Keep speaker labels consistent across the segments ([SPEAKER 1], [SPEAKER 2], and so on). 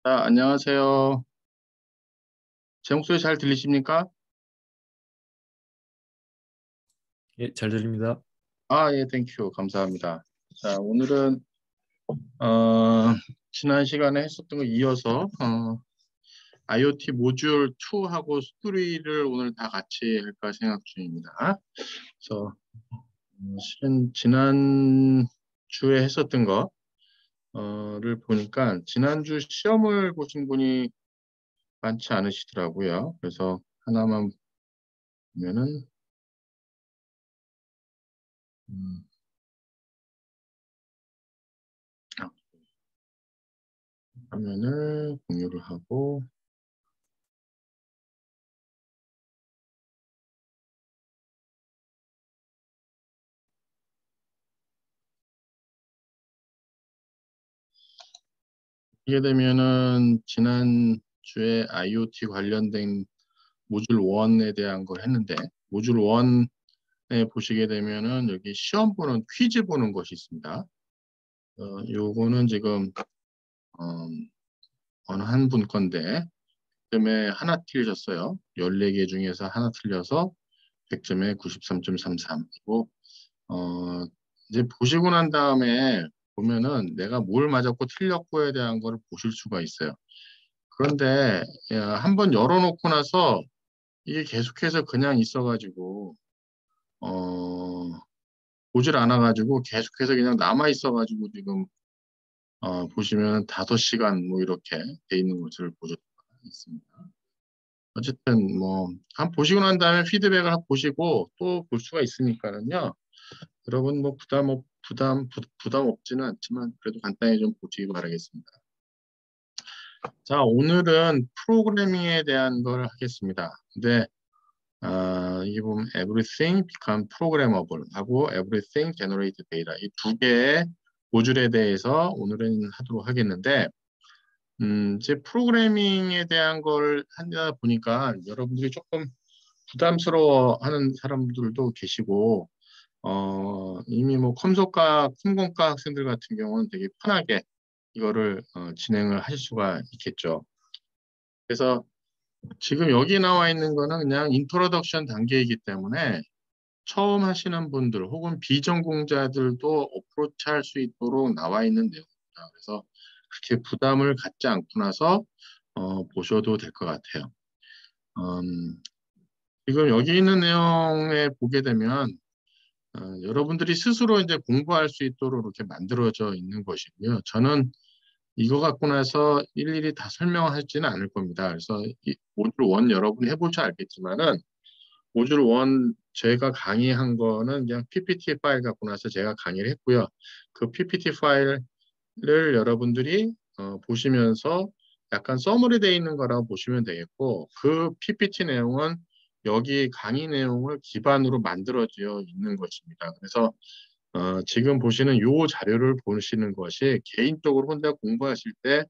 [SPEAKER 1] 안녕하세요. 제 목소리 잘 들리십니까?
[SPEAKER 2] 예, 잘 들립니다.
[SPEAKER 1] 예, 땡큐. 감사합니다. 자, 오늘은, 어, 지난 시간에 했었던 거 이어서, IoT 모듈 2하고 3를 오늘 다 같이 할까 생각 중입니다. 그래서, 실은 지난 주에 했었던 거를 보니까, 지난주 시험을 보신 분이 많지 않으시더라고요. 그래서 하나만 보면은, 음, 아, 화면을 공유를 하고, 이게 되면은 지난 주에 IoT 관련된 모듈 1에 대한 걸 했는데 모듈 1에 보시게 되면은 여기 시험 보는 퀴즈 보는 것이 있습니다. 요거는 지금 어, 어느 한 분 건데 100점에 하나 틀리셨어요. 14개 중에서 하나 틀려서 100점에 93.33이고 이제 보시고 난 다음에 보면은 내가 뭘 맞았고 틀렸고에 대한 거를 보실 수가 있어요. 그런데 한번 열어놓고 나서 이게 계속해서 그냥 있어가지고 어, 보질 않아가지고 계속해서 그냥 남아 있어가지고 지금 보시면 5시간 뭐 이렇게 돼 있는 것을 보실 수가 있습니다. 어쨌든 뭐 한 보시고 난 다음에 피드백을 보시고 또 볼 수가 있으니까는요. 여러분 뭐 부담 없지는 않지만 그래도 간단히 좀 보시기 바라겠습니다. 자, 오늘은 프로그래밍에 대한 걸 하겠습니다. 근데 이게 보면 everything become programmable 하고 everything generate data 이 두 개의 모듈에 대해서 오늘은 하도록 하겠는데 이제 프로그래밍에 대한 걸 하다 보니까 여러분들이 조금 부담스러워하는 사람들도 계시고 이미 뭐 컴공과 학생들 같은 경우는 되게 편하게 이거를 진행을 하실 수가 있겠죠. 그래서 지금 여기 나와 있는 거는 그냥 인트로덕션 단계이기 때문에 처음 하시는 분들 혹은 비전공자들도 어프로치 할 수 있도록 나와 있는 내용입니다. 그래서 그렇게 부담을 갖지 않고 나서 보셔도 될 것 같아요. 음, 지금 여기 있는 내용에 보게 되면 여러분들이 스스로 이제 공부할 수 있도록 이렇게 만들어져 있는 것이고요. 저는 이거 갖고 나서 일일이 다 설명하지는 않을 겁니다. 그래서 이 모듈 1 여러분이 해보셔 알겠지만은 모듈 1 제가 강의한 거는 그냥 PPT 파일 갖고 나서 제가 강의를 했고요. 그 PPT 파일을 여러분들이 보시면서 약간 서머리 되어 있는 거라고 보시면 되겠고 그 PPT 내용은 여기 강의 내용을 기반으로 만들어져 있는 것입니다. 그래서 지금 보시는 요 자료를 보시는 것이 개인적으로 혼자 공부하실 때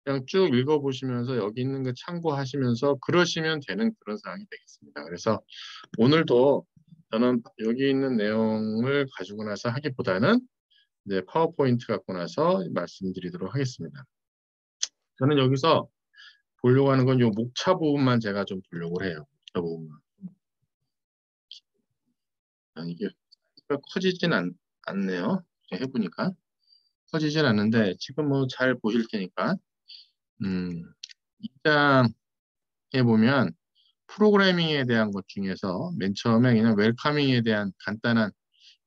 [SPEAKER 1] 그냥 쭉 읽어보시면서 여기 있는 거 참고하시면서 그러시면 되는 그런 상황이 되겠습니다. 그래서 오늘도 저는 여기 있는 내용을 가지고 나서 하기보다는 이제 파워포인트 갖고 나서 말씀드리도록 하겠습니다. 저는 여기서 보려고 하는 건 이 목차 부분만 제가 좀 보려고 해요. 목차 부분만. 이게 커지진 않네요. 해보니까 커지진 않는데 지금 뭐 잘 보실 테니까 이 장에 보면 프로그래밍에 대한 것 중에서 맨 처음에 그냥 웰커밍에 대한 간단한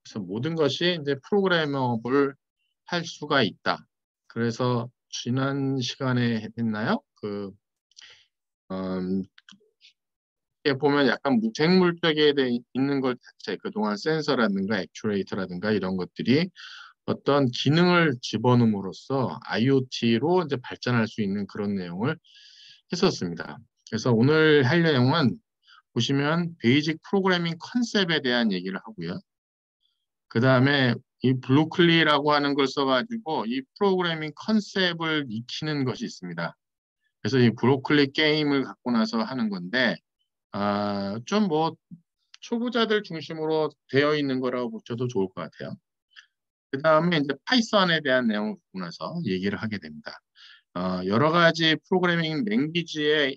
[SPEAKER 1] 그래서 모든 것이 이제 프로그래머블 할 수가 있다. 그래서 지난 시간에 했나요? 음, 이게 보면 약간 무생물적에 돼 있는 것 자체, 그동안 센서라든가 액추에이터라든가 이런 것들이 어떤 기능을 집어넣음으로써 IoT로 이제 발전할 수 있는 그런 내용을 했었습니다. 그래서 오늘 할 내용은 보시면 베이직 프로그래밍 컨셉에 대한 얘기를 하고요. 그 다음에 이 블루클리라고 하는 걸 써가지고 이 프로그래밍 컨셉을 익히는 것이 있습니다. 그래서 이 브로콜리 게임을 갖고 나서 하는 건데, 좀 뭐 초보자들 중심으로 되어 있는 거라고 보셔도 좋을 것 같아요. 그 다음에 이제 파이썬에 대한 내용을 갖고 나서 얘기를 하게 됩니다. 여러 가지 프로그래밍 랭귀지에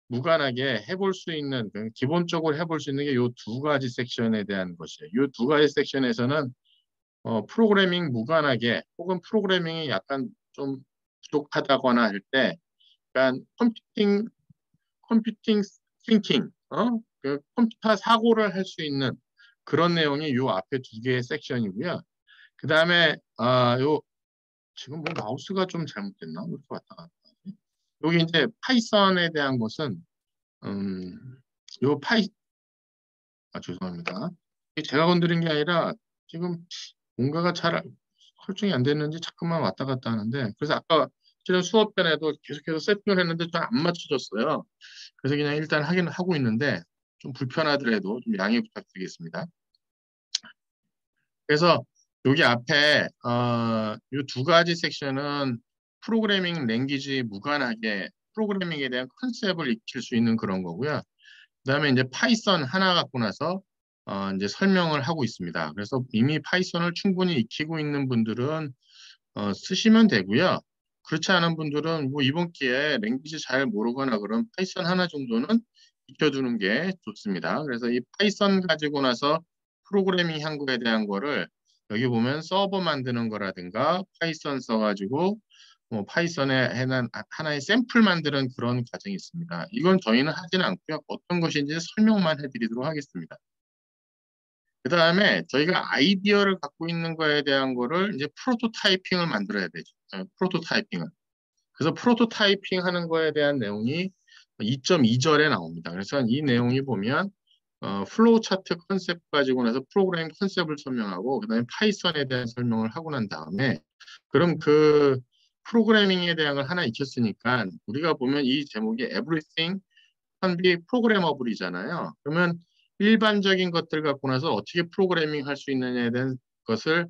[SPEAKER 1] 무관하게 해볼 수 있는 기본적으로 해볼 수 있는 게 이 두 가지 섹션에 대한 것이에요. 이 두 가지 섹션에서는 프로그래밍 무관하게 혹은 프로그래밍이 약간 좀 부족하다거나 할 때, 약간 컴퓨팅 싱킹, 그 컴퓨터 사고를 할 수 있는 그런 내용이 요 앞에 두 개의 섹션이고요. 그 다음에 요 지금 뭐 마우스가 좀 잘못됐나? 왜 이렇게 왔다 갔다 하지? 여기 이제 파이썬에 대한 것은 요 죄송합니다. 이게 제가 건드린 게 아니라 지금 뭔가가 잘 설정이 안 됐는지 자꾸만 왔다 갔다 하는데, 그래서 아까 실은 수업 전에도 계속해서 세팅을 했는데 좀 안 맞춰졌어요. 그래서 그냥 일단 하긴 하고 있는데 좀 불편하더라도 좀 양해 부탁드리겠습니다. 그래서 여기 앞에 이 두 가지 섹션은 프로그래밍 랭귀지 무관하게 프로그래밍에 대한 컨셉을 익힐 수 있는 그런 거고요. 그다음에 이제 파이썬 하나 갖고 나서 이제 설명을 하고 있습니다. 그래서 이미 파이썬을 충분히 익히고 있는 분들은 쓰시면 되고요. 그렇지 않은 분들은 뭐 이번 기회에 랭귀지 잘 모르거나 그런 파이썬 하나 정도는 익혀두는 게 좋습니다. 그래서 이 파이썬 가지고 나서 프로그래밍 한 거에 대한 거를 여기 보면 서버 만드는 거라든가 파이썬 써가지고 뭐 파이썬에 해난 하나의 샘플 만드는 그런 과정이 있습니다. 이건 저희는 하지는 않고요. 어떤 것인지 설명만 해드리도록 하겠습니다. 그 다음에 저희가 아이디어를 갖고 있는 거에 대한 거를 이제 프로토타이핑을 만들어야 되죠. 프로토타이핑을. 그래서 프로토타이핑 하는 거에 대한 내용이 2.2절에 나옵니다. 그래서 이 내용이 보면 플로우 차트 컨셉 가지고 나서 프로그래밍 컨셉을 설명하고 그다음에 파이썬에 대한 설명을 하고 난 다음에 그럼 그 프로그래밍에 대한 걸 하나 익혔으니까 우리가 보면 이 제목이 Everything can be programmable이잖아요. 그러면 일반적인 것들 갖고 나서 어떻게 프로그래밍 할 수 있느냐에 대한 것을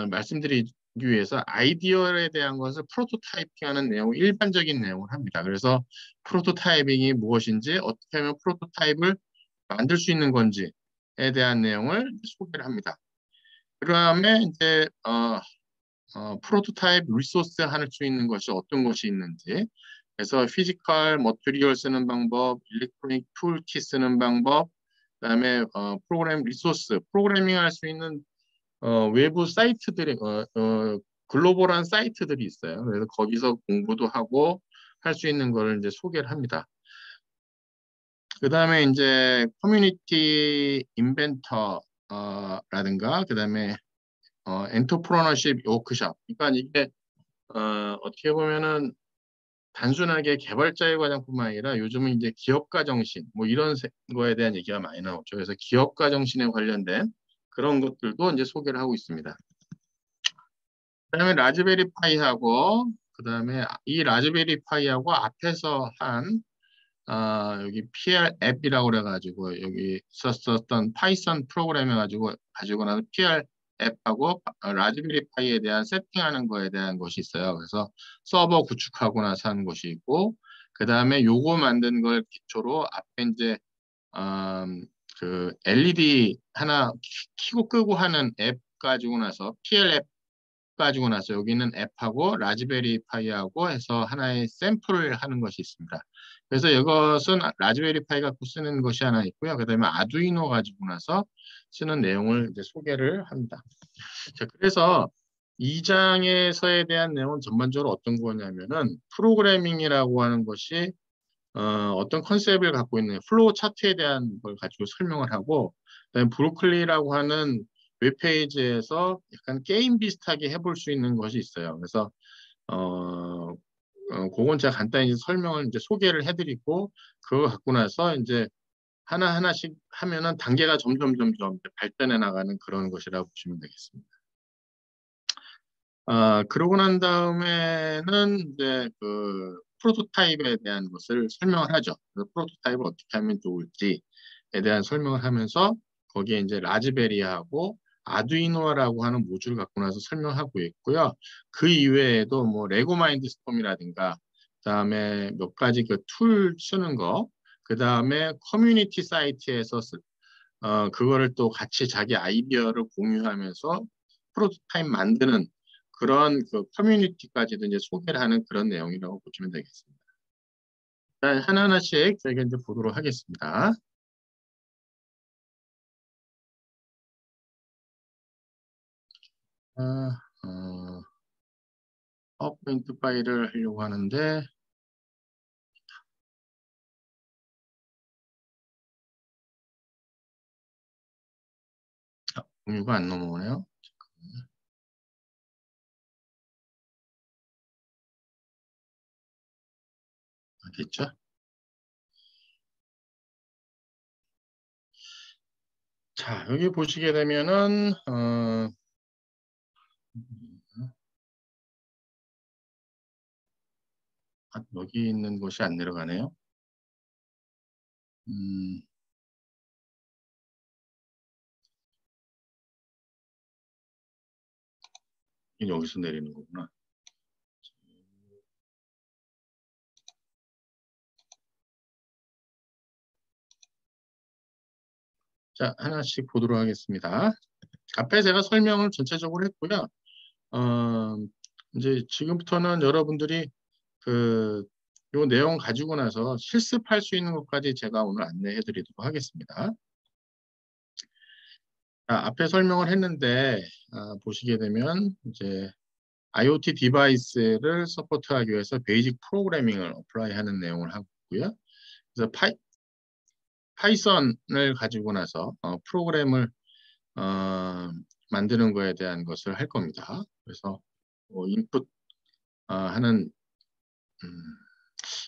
[SPEAKER 1] 말씀드리기 위해서 아이디어에 대한 것을 프로토타이핑하는 내용, 일반적인 내용을 합니다. 그래서 프로토타이핑이 무엇인지, 어떻게 하면 프로토타입을 만들 수 있는 건지에 대한 내용을 소개를 합니다. 그 다음에 이제 프로토타입 리소스 할 수 있는 것이 어떤 것이 있는지, 그래서 피지컬 머티리얼 쓰는 방법, 일렉트로닉 툴킷 쓰는 방법, 그다음에 프로그램 리소스, 프로그래밍 할 수 있는 외부 사이트들이 글로벌한 사이트들이 있어요. 그래서 거기서 공부도 하고 할 수 있는 걸 이제 소개를 합니다. 그다음에 이제 커뮤니티 인벤터라든가 그다음에 엔터프로너십 워크숍. 그러니까 이게 어떻게 보면은 단순하게 개발자의 과정뿐만 아니라 요즘은 이제 기업가 정신 뭐 이런 거에 대한 얘기가 많이 나오죠. 그래서 기업가 정신에 관련된 그런 것들도 이제 소개를 하고 있습니다. 그다음에 라즈베리 파이하고 그다음에 이 라즈베리 파이하고 앞에서 한 여기 PR 앱이라고 그래가지고 여기 썼었던 파이썬 프로그램 가지고 나서 PR 앱하고 라즈베리 파이에 대한 세팅하는 거에 대한 것이 있어요. 그래서 서버 구축하고 나서 하는 것이 있고 그 다음에 요거 만든 걸 기초로 앞에 이제 그 LED 하나 키고 끄고 하는 앱 가지고 나서 PL 앱 가지고 나서 여기는 앱하고 라즈베리 파이하고 해서 하나의 샘플을 하는 것이 있습니다. 그래서 이것은 라즈베리 파이 갖고 쓰는 것이 하나 있고요. 그다음에 아두이노 가지고 나서 쓰는 내용을 이제 소개를 합니다. 자, 그래서 2장에서에 대한 내용은 전반적으로 어떤 거냐면은 프로그래밍이라고 하는 것이 어떤 컨셉을 갖고 있는 플로우 차트에 대한 걸 가지고 설명을 하고 그다음에 브로콜리라고 하는 웹페이지에서 약간 게임 비슷하게 해볼 수 있는 것이 있어요. 그래서 그건 제가 간단히 설명을 이제 소개를 해드리고 그거 갖고 나서 이제 하나하나씩 하면은 단계가 점점 발전해 나가는 그런 것이라고 보시면 되겠습니다. 그러고 난 다음에는 이제 그 프로토타입에 대한 것을 설명을 하죠. 그 프로토타입을 어떻게 하면 좋을지에 대한 설명을 하면서 거기에 이제 라즈베리하고 아두이노라고 하는 모듈 갖고 나서 설명하고 있고요. 그 이외에도 뭐 레고 마인드스톰이라든가 그다음에 몇 가지 그 툴 쓰는 거, 그다음에 커뮤니티 사이트에서 그거를 또 같이 자기 아이디어를 공유하면서 프로토타입 만드는 그런 그 커뮤니티까지도 이제 소개를 하는 그런 내용이라고 보시면 되겠습니다. 자, 하나하나씩 저희가 이제 보도록 하겠습니다. 파워포인트 파일을 하려고 하는데 공유가 안 넘어오네요. 됐죠? 자, 여기 보시게 되면은 여기 있는 곳이 안 내려가네요. 여기서 내리는 거구나. 자, 하나씩 보도록 하겠습니다. 앞에 제가 설명을 전체적으로 했고요. 이제 지금부터는 여러분들이 요 내용 가지고 나서 실습할 수 있는 것까지 제가 오늘 안내해 드리도록 하겠습니다. 자, 앞에 설명을 했는데, 보시게 되면, 이제, IoT 디바이스를 서포트하기 위해서 베이직 프로그래밍을 어플라이 하는 내용을 하고 있고요. 그래서 파이썬을 가지고 나서 프로그램을 만드는 거에 대한 것을 할 겁니다. 그래서 인풋 하는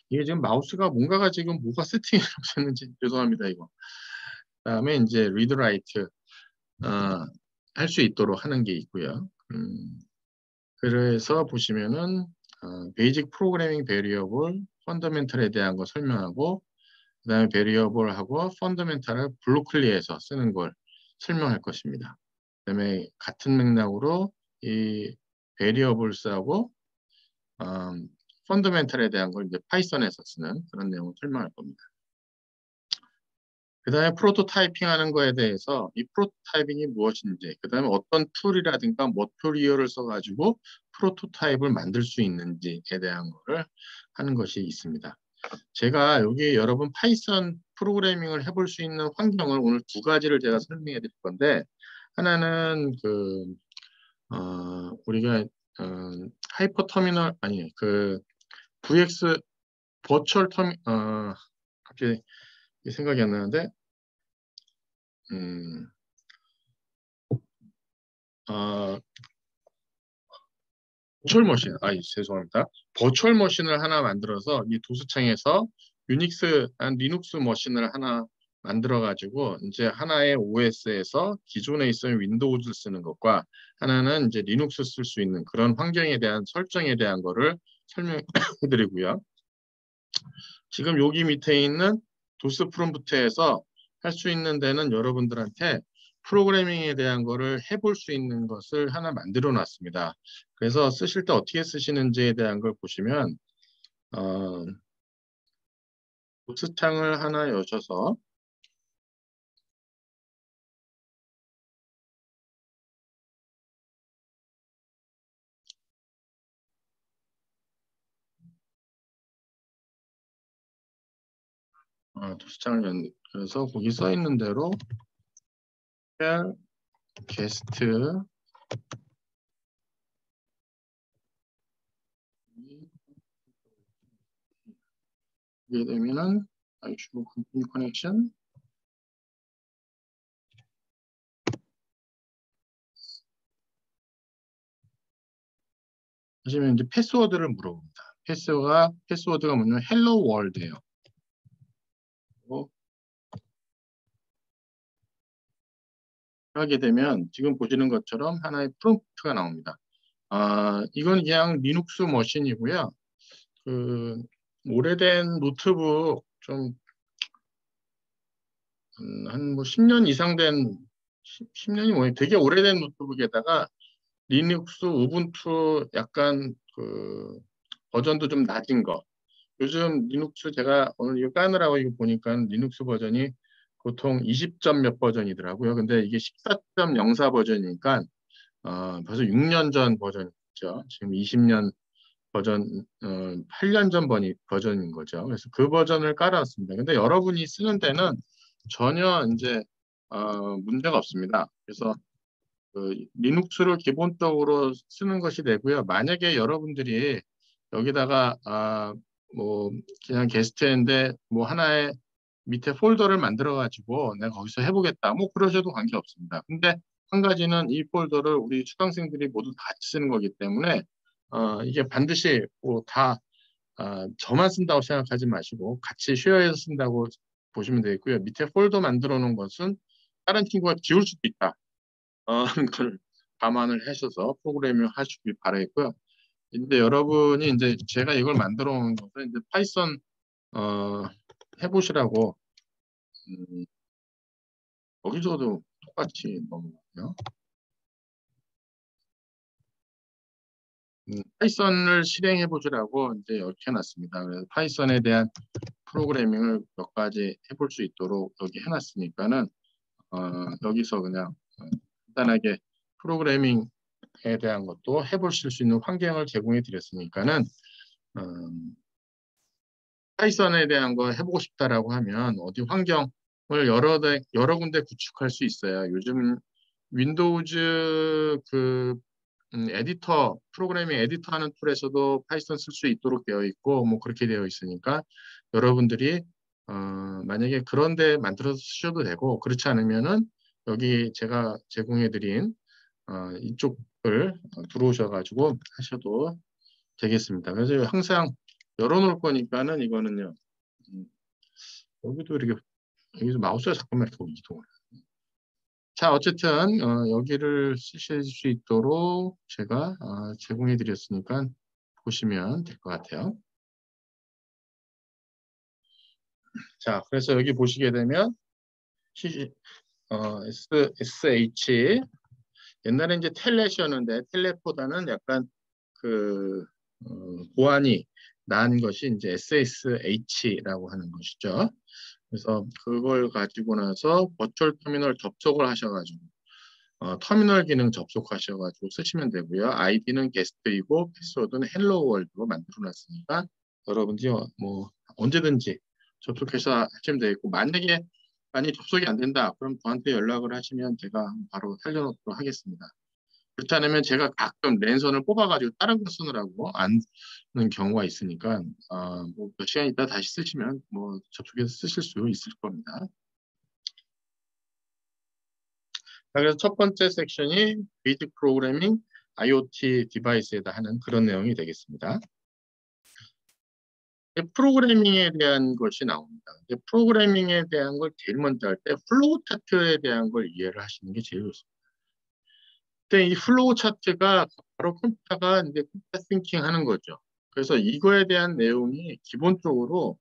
[SPEAKER 1] 이게 지금 마우스가 뭔가가 지금 뭐가 세팅이 없었는지 죄송합니다 이거. 그다음에 이제 리드 라이트 할 수 있도록 하는 게 있고요. 그래서 보시면은 베이직 프로그래밍 베리어블, 펀더멘털에 대한 거 설명하고 그다음에 베리어블하고 펀더멘털을 블로클리에서 쓰는 걸 설명할 것입니다. 그다음에 같은 맥락으로 이 베리어블스하고 펀더멘털에 대한 걸 이제 파이썬에서 쓰는 그런 내용을 설명할 겁니다. 그 다음에 프로토타이핑 하는 거에 대해서 이 프로토타이핑이 무엇인지, 그 다음에 어떤 툴이라든가 머티리얼을 써가지고 프로토타입을 만들 수 있는지에 대한 거를 하는 것이 있습니다. 제가 여기 여러분 파이썬 프로그래밍을 해볼 수 있는 환경을 오늘 두 가지를 제가 설명해 드릴 건데, 하나는 우리가 하이퍼 터미널, 아니, VX 버추얼 갑자기 생각이 안 나는데, 버추얼 머신, 죄송합니다. 버추얼 머신을 하나 만들어서 이 도스창에서 유닉스, 리눅스 머신을 하나 만들어가지고 이제 하나의 OS에서 기존에 있던 윈도우즈 쓰는 것과 하나는 이제 리눅스 쓸 수 있는 그런 환경에 대한 설정에 대한 거를 설명해드리고요. 지금 여기 밑에 있는 도스 프롬프트에서 할 수 있는 데는 여러분들한테 프로그래밍에 대한 거를 해볼 수 있는 것을 하나 만들어 놨습니다. 그래서 쓰실 때 어떻게 쓰시는지에 대한 걸 보시면 도스창을 하나 여셔서 도스창을 그래서 거기 써 있는 대로 게스트 이게 되면은 주로 컴퓨터 커넥션 하시면 이제 패스워드를 물어봅니다. 패스워드가 뭐냐면 헬로 월드예요. 하게 되면 지금 보시는 것처럼 하나의 프롬프트가 나옵니다. 이건 그냥 리눅스 머신이고요. 오래된 노트북 좀 한 뭐 10년 이상 된 10년이 뭐예요? 되게 오래된 노트북에다가 리눅스, 우분투 약간 버전도 좀 낮은 거. 요즘 리눅스 제가 오늘 이거 까느라고 이거 보니까 리눅스 버전이 보통 20점 몇 버전이더라고요. 근데 이게 14.04 버전이니까 벌써 6년 전 버전이죠. 있죠. 지금 20년 버전, 8년 전 버전인 거죠. 그래서 그 버전을 깔아왔습니다. 근데 여러분이 쓰는 데는 전혀 이제 문제가 없습니다. 그래서 그 리눅스를 기본적으로 쓰는 것이 되고요. 만약에 여러분들이 여기다가 뭐 그냥 게스트인데 뭐 하나의 밑에 폴더를 만들어 가지고 내가 거기서 해보겠다. 뭐 그러셔도 관계 없습니다. 근데 한 가지는 이 폴더를 우리 수강생들이 모두 다 쓰는 거기 때문에 이게 반드시 뭐다 저만 쓴다고 생각하지 마시고 같이 쉐어해서 쓴다고 보시면 되겠고요. 밑에 폴더 만들어 놓은 것은 다른 친구가 지울 수도 있다. 그걸 감안을 하셔서 프로그래밍 하시길 바라겠고요. 근데 여러분이 이제 제가 이걸 만들어 놓은 것은 이제 파이썬 어, 해보시라고 음, 여기서도 똑같이 넘어가요. 파이썬을 실행해 보시라고 이제 이렇게 해놨습니다. 그래서 파이썬에 대한 프로그래밍을 몇 가지 해볼 수 있도록 여기 해놨으니까는 여기서 그냥 간단하게 프로그래밍에 대한 것도 해보실 수 있는 환경을 제공해 드렸으니까는 음, 파이썬에 대한 거 해보고 싶다라고 하면 어디 환경을 여러 군데 구축할 수 있어요. 요즘 윈도우즈 그 에디터, 프로그래밍 에디터 하는 툴에서도 파이썬 쓸 수 있도록 되어 있고, 뭐 그렇게 되어 있으니까 여러분들이 만약에 그런데 만들어서 쓰셔도 되고, 그렇지 않으면은 여기 제가 제공해드린 이쪽을 들어오셔가지고 하셔도 되겠습니다. 그래서 항상 열어놓을 거니까는 이거는요, 음, 여기도 이렇게 여기서 마우스가 잠깐만 이렇게 이동을. 자, 어쨌든 여기를 쓰실 수 있도록 제가 제공해 드렸으니까 보시면 될 것 같아요. 자, 그래서 여기 보시게 되면 SH 옛날에 이제 텔넷이었는데 텔넷보다는 약간 그 보안이 나은 것이 이제 SSH라고 하는 것이죠. 그래서 그걸 가지고 나서 버추얼 터미널 접속을 하셔가지고 터미널 기능 접속하셔가지고 쓰시면 되고요. 아이디는 게스트이고 패스워드는 헬로 월드로 만들어 놨으니까 여러분들이 뭐 언제든지 접속해서 하시면 되겠고 만약에 접속이 안 된다 그럼 저한테 연락을 하시면 제가 바로 살려놓도록 하겠습니다. 그렇지 않으면 제가 가끔 랜선을 뽑아가지고 다른 거 쓰느라고 안 쓰는 경우가 있으니까 뭐몇 시간 있다 다시 쓰시면 뭐 접속해서 쓰실 수 있을 겁니다. 자, 그래서 첫 번째 섹션이 베이직 프로그래밍 IoT 디바이스에다 하는 그런 내용이 되겠습니다. 프로그래밍에 대한 것이 나옵니다. 프로그래밍에 대한 걸 제일 먼저 할 때 플로우 차트에 대한 걸 이해를 하시는 게 제일 좋습니다. 근데 이 플로우 차트가 바로 컴퓨터가 이제 컴퓨터 싱킹 하는 거죠. 그래서 이거에 대한 내용이 기본적으로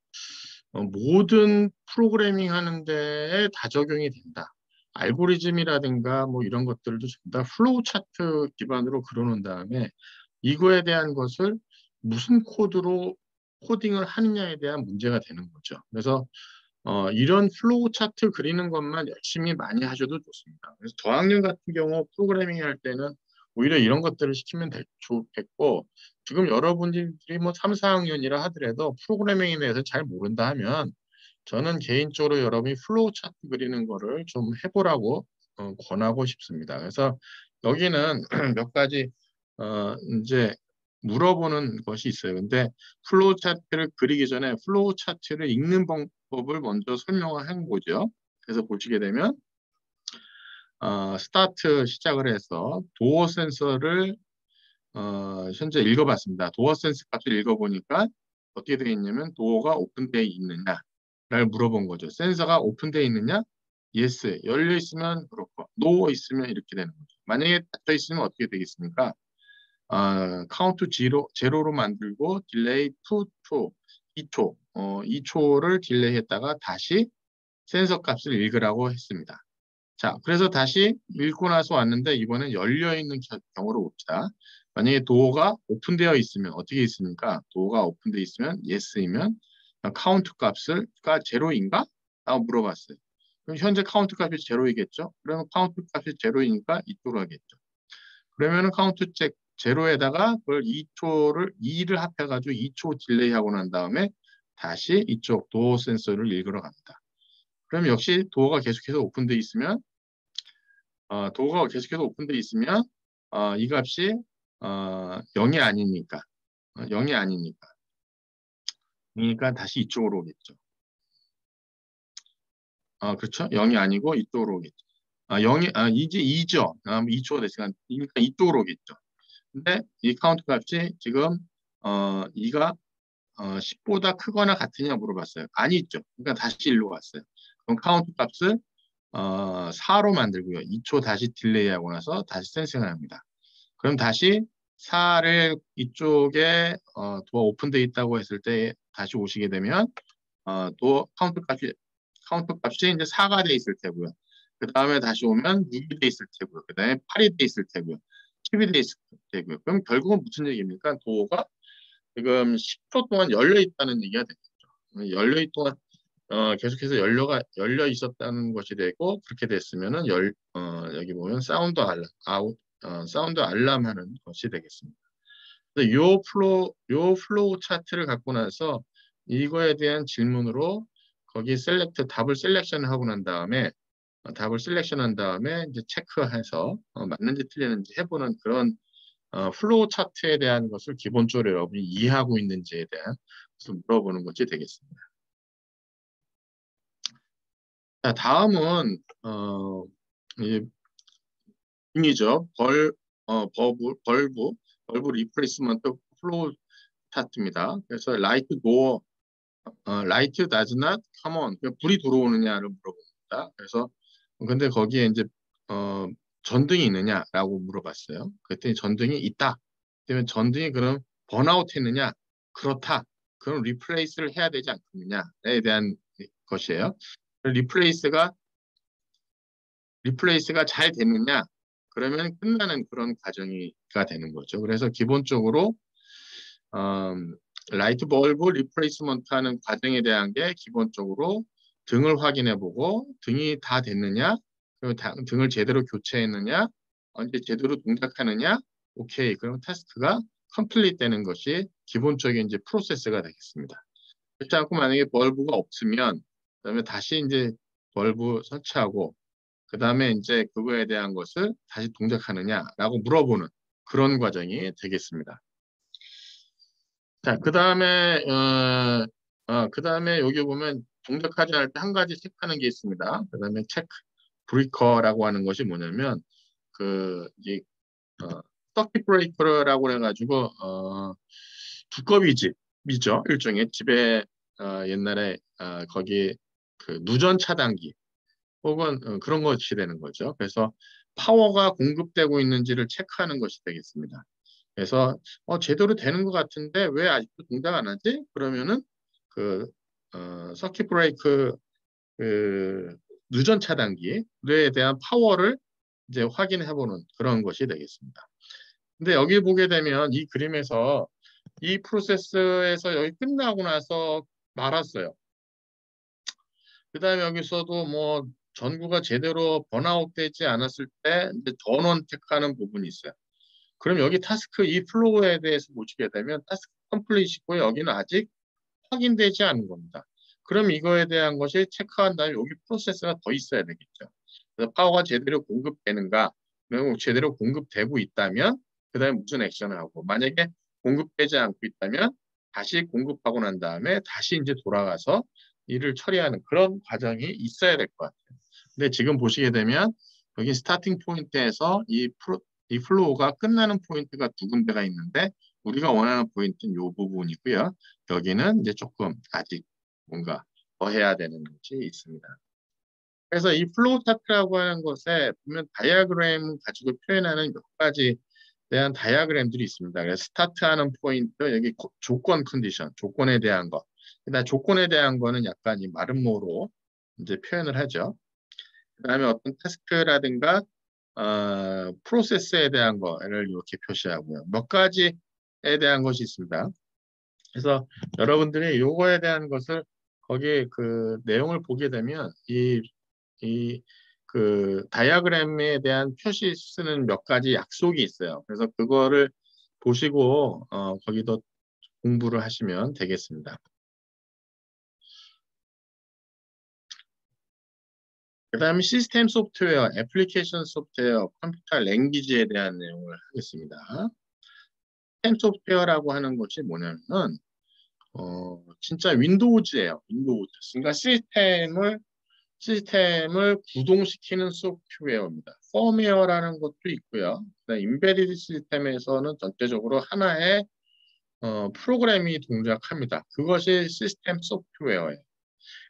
[SPEAKER 1] 모든 프로그래밍 하는 데에 다 적용이 된다. 알고리즘이라든가 뭐 이런 것들도 전부 다 플로우 차트 기반으로 그려놓은 다음에 이거에 대한 것을 무슨 코드로 코딩을 하느냐에 대한 문제가 되는 거죠. 그래서 이런 플로우 차트 그리는 것만 열심히 많이 하셔도 좋습니다. 그래서 저학년 같은 경우 프로그래밍 할 때는 오히려 이런 것들을 시키면 좋겠고 지금 여러분들이 뭐 3, 4학년이라 하더라도 프로그래밍에 대해서 잘 모른다 하면 저는 개인적으로 여러분이 플로우 차트 그리는 거를 좀 해보라고 권하고 싶습니다. 그래서 여기는 몇 가지 이제 물어보는 것이 있어요. 근데 플로우 차트를 그리기 전에 플로우 차트를 읽는 방법을 먼저 설명을 한 거죠. 그래서 보시게 되면 스타트 시작을 해서 도어 센서를 현재 읽어봤습니다. 도어 센서 값을 읽어보니까 어떻게 되어 있냐면 도어가 오픈되어 있느냐를 물어본 거죠. 센서가 오픈되어 있느냐? yes. 열려 있으면 그렇고 no 있으면 이렇게 되는 거죠. 만약에 닫혀 있으면 어떻게 되겠습니까? 카운트 제로로 만들고 딜레이 2초 2초를 딜레이 했다가 다시 센서 값을 읽으라고 했습니다. 자, 그래서 다시 읽고 나서 왔는데 이번엔 열려있는 경우로 봅시다. 만약에 도어가 오픈되어 있으면 어떻게 있습니까? 도어가 오픈되어 있으면 yes이면 카운트 값을가 제로인가? 라고 물어봤어요. 그럼 현재 카운트 값이 제로이겠죠? 그러면 카운트 값이 제로이니까 이쪽으로 하겠죠. 그러면은 카운트 제로에다가 그걸 2를 합해가지고 2초 딜레이 하고 난 다음에 다시 이쪽 도어 센서를 읽으러 갑니다. 그럼 역시 도어가 계속해서 오픈되어 있으면 도어가 계속해서 오픈되어 있으면 이 값이 0이 아니니까 0이 아니니까 그러니까 다시 이쪽으로 오겠죠. 그렇죠? 0이 아니고 이쪽으로 오겠죠. 0이 이제 2죠. 2초가 됐으니까 그러니까 이쪽으로 오겠죠. 근데 이 카운트 값이 지금 2가 10보다 크거나 같으냐 물어봤어요. 아니죠. 그러니까 다시 일로 왔어요. 그럼 카운트 값을 4로 만들고요. 2초 다시 딜레이하고 나서 다시 센싱을 합니다. 그럼 다시 4를 이쪽에 도어 오픈되어 있다고 했을 때 다시 오시게 되면 도어 카운트 값이 이제 4가 돼 있을 테고요. 그 다음에 다시 오면 6이 돼 있을 테고요. 그 다음에 8이 돼 있을 테고요. 10이 돼 있을 테고요. 그럼 결국은 무슨 얘기입니까? 도어가 지금 10초 동안 열려 있다는 얘기가 되겠죠. 열려 있동안 계속해서 열려 있었다는 것이 되고 그렇게 됐으면은 여기 보면 사운드 알람 하는 것이 되겠습니다. 요 플로우 차트를 갖고 나서 이거에 대한 질문으로 거기 답을 셀렉션 하고 난 다음에 답을 셀렉션한 다음에 이제 체크해서 맞는지 틀리는지 해보는 그런 플로우 차트에 대한 것을 기본적으로 여러분이 이해하고 있는지에 대한 것을 물어보는 것이 되겠습니다. 자, 다음은 이 이죠. 벌브 리플레이스먼트 플로우 차트입니다. 그래서 light does not come on. 그러니까 불이 들어오느냐를 물어봅니다. 그래서 근데 거기에 이제 전등이 있느냐라고 물어봤어요. 그랬더니 전등이 있다. 그러면 전등이 그럼 번아웃 했느냐? 그렇다. 그럼 리플레이스를 해야 되지 않겠느냐에 대한 것이에요. 리플레이스가 잘 됐느냐? 그러면 끝나는 그런 과정이가 되는 거죠. 그래서 기본적으로 라이트 벌브 리플레이스먼트 하는 과정에 대한 게 기본적으로 등을 확인해 보고 등이 다 됐느냐, 그리고 등을 제대로 교체했느냐, 언제 제대로 동작하느냐, 오케이. 그럼 타스크가 컴플리트 되는 것이 기본적인 이제 프로세스가 되겠습니다. 그렇지 않고 만약에 벌브가 없으면 그다음에 다시 이제 벌브 설치하고 그다음에 이제 그거에 대한 것을 다시 동작하느냐라고 물어보는 그런 과정이 되겠습니다. 자, 그다음에 여기 보면 동작하지 않을 때 한 가지 체크하는 게 있습니다. 그다음에 체크 브레이커라고 하는 것이 뭐냐면 이제 서킷 브레이커라고 해가지고 두꺼비 집이죠. 일종의 집에 옛날에 거기 그 누전 차단기 혹은 그런 것이 되는 거죠. 그래서 파워가 공급되고 있는지를 체크하는 것이 되겠습니다. 그래서 제대로 되는 것 같은데 왜 아직도 동작 안 하지? 그러면은 그 서킷 브레이크 그 누전 차단기에 대한 파워를 이제 확인해보는 그런 것이 되겠습니다. 근데 여기 보게 되면 이 그림에서 이 프로세스에서 여기 끝나고 나서 말았어요. 그 다음에 여기서도 뭐 전구가 제대로 번아웃 되지 않았을 때 이제 전원 체크하는 부분이 있어요. 그럼 여기 타스크 이 플로우에 대해서 보시게 되면 타스크 컴플릿이고 여기는 아직 확인되지 않은 겁니다. 그럼 이거에 대한 것이 체크한 다음에 여기 프로세스가 더 있어야 되겠죠. 그래서 파워가 제대로 공급되는가, 그리고 제대로 공급되고 있다면 그다음에 무슨 액션을 하고 만약에 공급되지 않고 있다면 다시 공급하고 난 다음에 다시 이제 돌아가서 일을 처리하는 그런 과정이 있어야 될 것 같아요. 근데 지금 보시게 되면 여기 스타팅 포인트에서 이 플로우가 끝나는 포인트가 두 군데가 있는데 우리가 원하는 포인트는 이 부분이고요. 여기는 이제 조금 아직 뭔가 더 해야 되는 것이 있습니다. 그래서 이 플로우 차트라고 하는 것에 보면 다이어그램 가지고 표현하는 몇 가지 대한 다이어그램들이 있습니다. 그래서 스타트하는 포인트, 여기 조건 컨디션, 조건에 대한 거. 그다음 조건에 대한 거는 약간 이 마름모로 이제 표현을 하죠. 그다음에 어떤 타스크라든가 프로세스에 대한 거를 이렇게 표시하고요. 몇 가지에 대한 것이 있습니다. 그래서 여러분들이 요거에 대한 것을 거기 그 내용을 보게 되면 그 다이어그램에 대한 표시 쓰는 몇 가지 약속이 있어요. 그래서 그거를 보시고 거기도 공부를 하시면 되겠습니다. 그 다음에 시스템 소프트웨어, 애플리케이션 소프트웨어, 컴퓨터 랭귀지에 대한 내용을 하겠습니다. 시스템 소프트웨어라고 하는 것이 뭐냐면은 진짜 윈도우즈예요. 윈도우즈. 그러니까 시스템을 구동시키는 소프트웨어입니다. 펌웨어라는 것도 있고요. 인베디드 시스템에서는 전체적으로 하나의 프로그램이 동작합니다. 그것이 시스템 소프트웨어예요.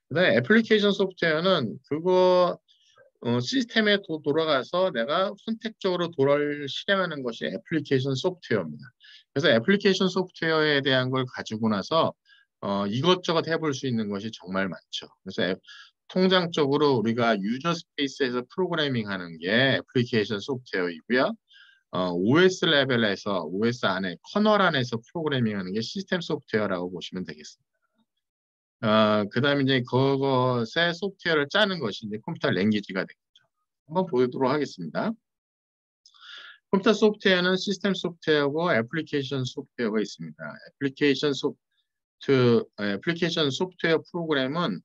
[SPEAKER 1] 그다음에 애플리케이션 소프트웨어는 그거 시스템에 돌아가서 내가 선택적으로 실행하는 것이 애플리케이션 소프트웨어입니다. 그래서 애플리케이션 소프트웨어에 대한 걸 가지고 나서 이것저것 해볼 수 있는 것이 정말 많죠. 그래서 통장적으로 우리가 유저 스페이스에서 프로그래밍 하는 게 애플리케이션 소프트웨어이고요. OS 레벨에서 OS 안에 커널 안에서 프로그래밍 하는 게 시스템 소프트웨어라고 보시면 되겠습니다. 그다음에 이제 그것의 소프트웨어를 짜는 것이 이제 컴퓨터 랭귀지가 되겠죠. 한번 보도록 하겠습니다. 컴퓨터 소프트웨어는 시스템 소프트웨어고 애플리케이션 소프트웨어가 있습니다. 애플리케이션 소프트웨어 프로그램은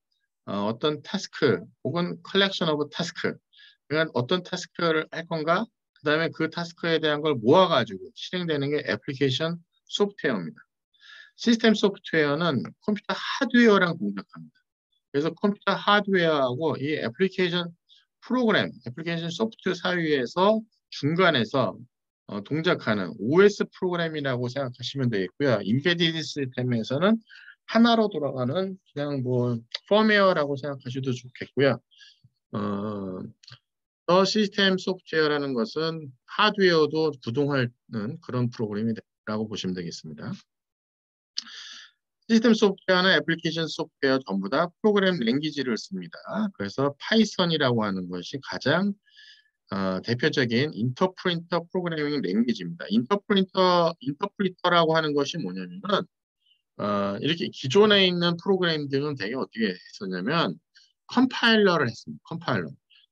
[SPEAKER 1] 어떤 타스크 혹은 컬렉션 오브 타스크, 그러니까 어떤 타스크를 할 건가? 그다음에 그 타스크에 대한 걸 모아가지고 실행되는 게 애플리케이션 소프트웨어입니다. 시스템 소프트웨어는 컴퓨터 하드웨어랑 동작합니다. 그래서 컴퓨터 하드웨어하고 이 애플리케이션 프로그램, 애플리케이션 소프트웨어 사이에서 중간에서 동작하는 OS 프로그램이라고 생각하시면 되겠고요. 인베디드 시스템에서는 하나로 돌아가는 그냥 뭐 펌웨어라고 생각하셔도 좋겠고요. 시스템 소프트웨어라는 것은 하드웨어도 구동하는 그런 프로그램이라고 보시면 되겠습니다. 시스템 소프트웨어나 애플리케이션 소프트웨어 전부 다 프로그램 랭귀지를 씁니다. 그래서 파이썬이라고 하는 것이 가장 대표적인 인터프리터 프로그래밍 랭귀지입니다. 인터프리터라고 하는 것이 뭐냐면은 이렇게 기존에 있는 프로그램들은 되게 어떻게 했었냐면 컴파일러를 했습니다.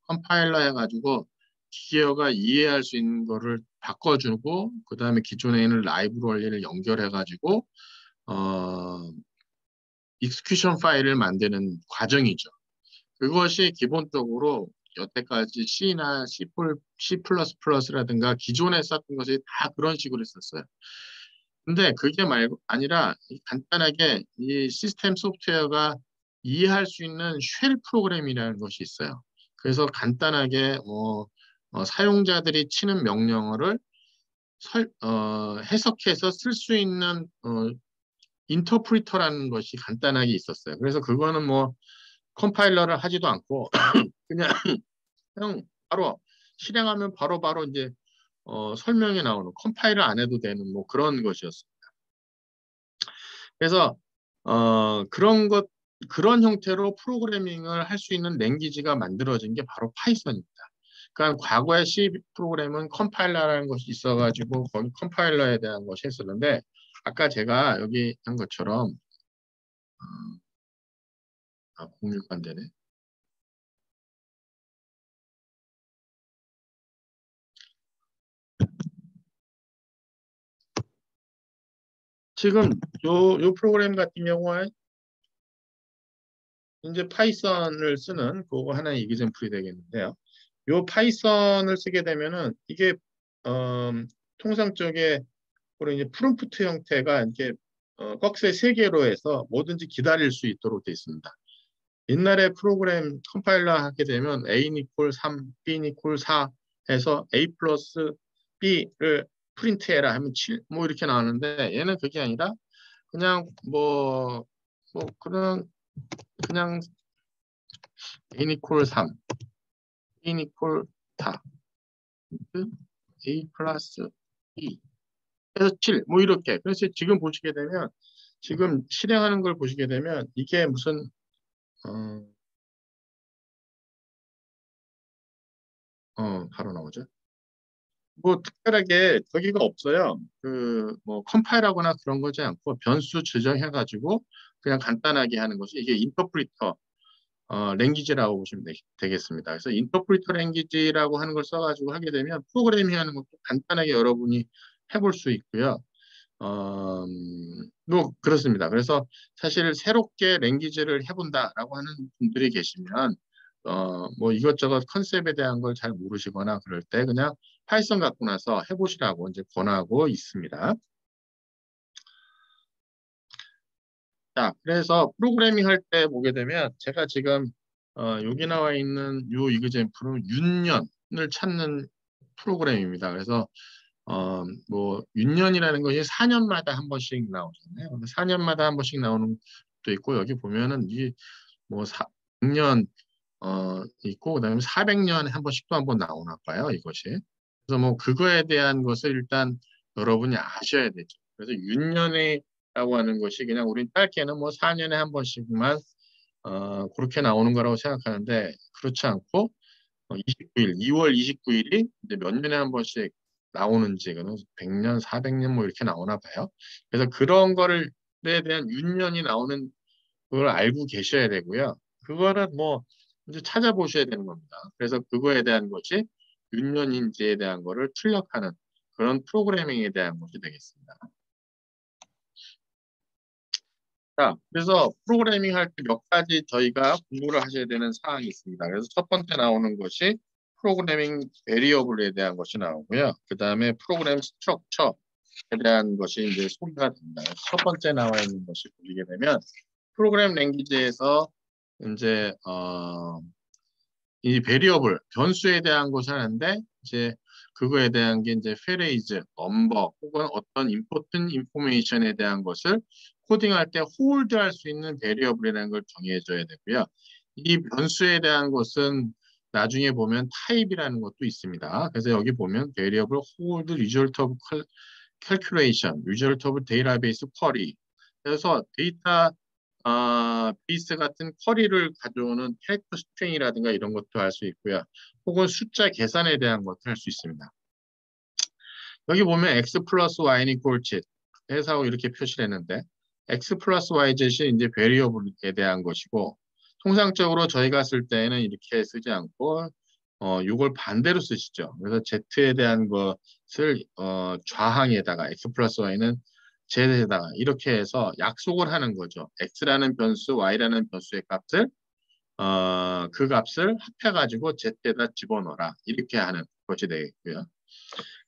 [SPEAKER 1] 컴파일러 해가지고 기계어가 이해할 수 있는 거를 바꿔주고 그 다음에 기존에 있는 라이브러리를 연결해가지고 익스큐션 파일을 만드는 과정이죠. 그것이 기본적으로 여태까지 C나 C++라든가 기존에 썼던 것이 다 그런 식으로 했었어요. 근데 그게 말고 아니라 간단하게 이 시스템 소프트웨어가 이해할 수 있는 쉘 프로그램이라는 것이 있어요. 그래서 간단하게 사용자들이 치는 명령어를 해석해서 쓸 수 있는 인터프리터라는 것이 간단하게 있었어요. 그래서 그거는 뭐 컴파일러를 하지도 않고 그냥 바로 실행하면 바로 이제 설명이 나오는 컴파일을 안 해도 되는 뭐 그런 것이었습니다. 그래서 그런 형태로 프로그래밍을 할 수 있는 랭귀지가 만들어진 게 바로 파이썬입니다. 그러니까 과거의 C 프로그램은 컴파일러라는 것이 있어가지고 거기 컴파일러에 대한 것이 했었는데 아까 제가 여기 한 것처럼 공유가 안 되네. 지금 요 프로그램 같은 경우에 이제 파이썬을 쓰는 그거 하나의 이기젠플이 되겠는데요. 요 파이썬을 쓰게 되면은 이게 통상적에 그런 이제 프롬프트 형태가 이렇게 꺽쇠 3개로 해서 뭐든지 기다릴 수 있도록 되어 있습니다. 옛날에 프로그램 컴파일러 하게 되면 A는 이퀄 3, B는 이퀄 4 해서 A 플러스 B를 프린트해라 하면 7, 뭐 이렇게 나오는데 얘는 그게 아니라 그냥 그냥 A는 이퀄 3, B는 이퀄 4, A 플러스 B 해서 7, 뭐 이렇게. 그래서 지금 보시게 되면 지금 실행하는 걸 보시게 되면 이게 무슨 바로 나오죠. 뭐 특별하게 거기가 없어요. 뭐 컴파일하거나 그런 거지 않고 변수 지정해가지고 그냥 간단하게 하는 것이 이게 인터프리터 랭귀지라고 보시면 되겠습니다. 그래서 인터프리터 랭귀지라고 하는 걸 써가지고 하게 되면 프로그래밍 하는 것도 간단하게 여러분이 해볼 수 있고요. 뭐 그렇습니다. 그래서 사실 새롭게 랭귀지를 해본다라고 하는 분들이 계시면 뭐 이것저것 컨셉에 대한 걸 잘 모르시거나 그럴 때 그냥 파이썬 갖고 나서 해보시라고 이제 권하고 있습니다. 자, 그래서 프로그래밍 할 때 보게 되면 제가 지금 여기 나와 있는 요 이그젠플은 윤년을 찾는 프로그램입니다. 그래서 뭐 윤년이라는 것이 4년마다 한 번씩 나오잖아요. 4년마다 한 번씩 나오는 것도 있고 여기 보면은 이뭐 100년 있고 그다음에 400년에 한 번씩 또 한 번 나오나 봐요, 이것이. 그래서 뭐 그거에 대한 것을 일단 여러분이 아셔야 되죠. 그래서 윤년이라고 하는 것이 그냥 우린 짧게는 뭐 4년에 한 번씩만 그렇게 나오는 거라고 생각하는데 그렇지 않고 29일, 2월 29일이 이제 몇 년에 한 번씩 나오는지, 그는 100년, 400년 뭐 이렇게 나오나 봐요. 그래서 그런 거를 에 대한 윤년이 나오는 그걸 알고 계셔야 되고요. 그거는 뭐 이제 찾아보셔야 되는 겁니다. 그래서 그거에 대한 것이 윤년인지에 대한 거를 출력하는 그런 프로그래밍에 대한 것이 되겠습니다. 자, 그래서 프로그래밍 할 때 몇 가지 저희가 공부를 하셔야 되는 사항이 있습니다. 그래서 첫 번째 나오는 것이 프로그래밍 베리어블에 대한 것이 나오고요. 그 다음에 프로그램 스트럭처에 대한 것이 이제 소개가 됩니다. 그래서 첫 번째 나와 있는 것이 보시게 되면 프로그램 랭귀지에서 이제 이 베리어블 변수에 대한 것을 하는데 이제 그거에 대한 게 이제 페레이즈, 넘버 혹은 어떤 임포튼 인포메이션에 대한 것을 코딩할 때 홀드할 수 있는 베리어블이라는 걸 정해줘야 되고요. 이 변수에 대한 것은 나중에 보면 타입이라는 것도 있습니다. 그래서 여기 보면 베리어블 홀드 리졸트 오브 캘큘레이션, 리졸트 오브 데이터베이스 쿼리. 그래서 데이터 베이스 같은 쿼리를 가져오는 캐릭터 스트링이라든가 이런 것도 할 수 있고요. 혹은 숫자 계산에 대한 것도 할 수 있습니다. 여기 보면 x 플러스 y는 equal z 해서 이렇게 표시를 했는데 x 플러스 yz이 이제 베리어블에 대한 것이고 통상적으로 저희가 쓸 때는 이렇게 쓰지 않고 이걸 반대로 쓰시죠. 그래서 z에 대한 것을 좌항에다가 x 플러스 y는 z에다가 이렇게 해서 약속을 하는 거죠. x라는 변수, y라는 변수의 값을 그 값을 합해가지고 z에다 집어넣어라 이렇게 하는 것이 되겠고요.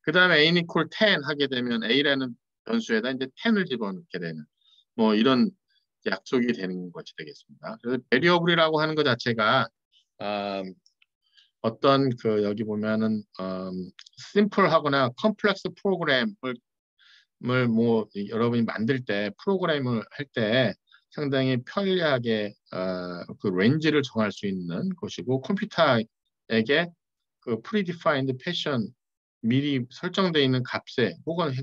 [SPEAKER 1] 그 다음에 a equal 10 하게 되면 a라는 변수에다 이제 10을 집어넣게 되는 뭐 이런 약속이 되는 것이 되겠습니다. 그래서 베리어블이라고 하는 것 자체가 어떤 그 여기 보면은 심플하거나 컴플렉스 프로그램을 뭐 여러분이 만들 때 프로그램을 할 때 상당히 편리하게 그 렌지를 정할 수 있는 것이고 컴퓨터에게 그 프리디파인드 패션 미리 설정되어 있는 값에 혹은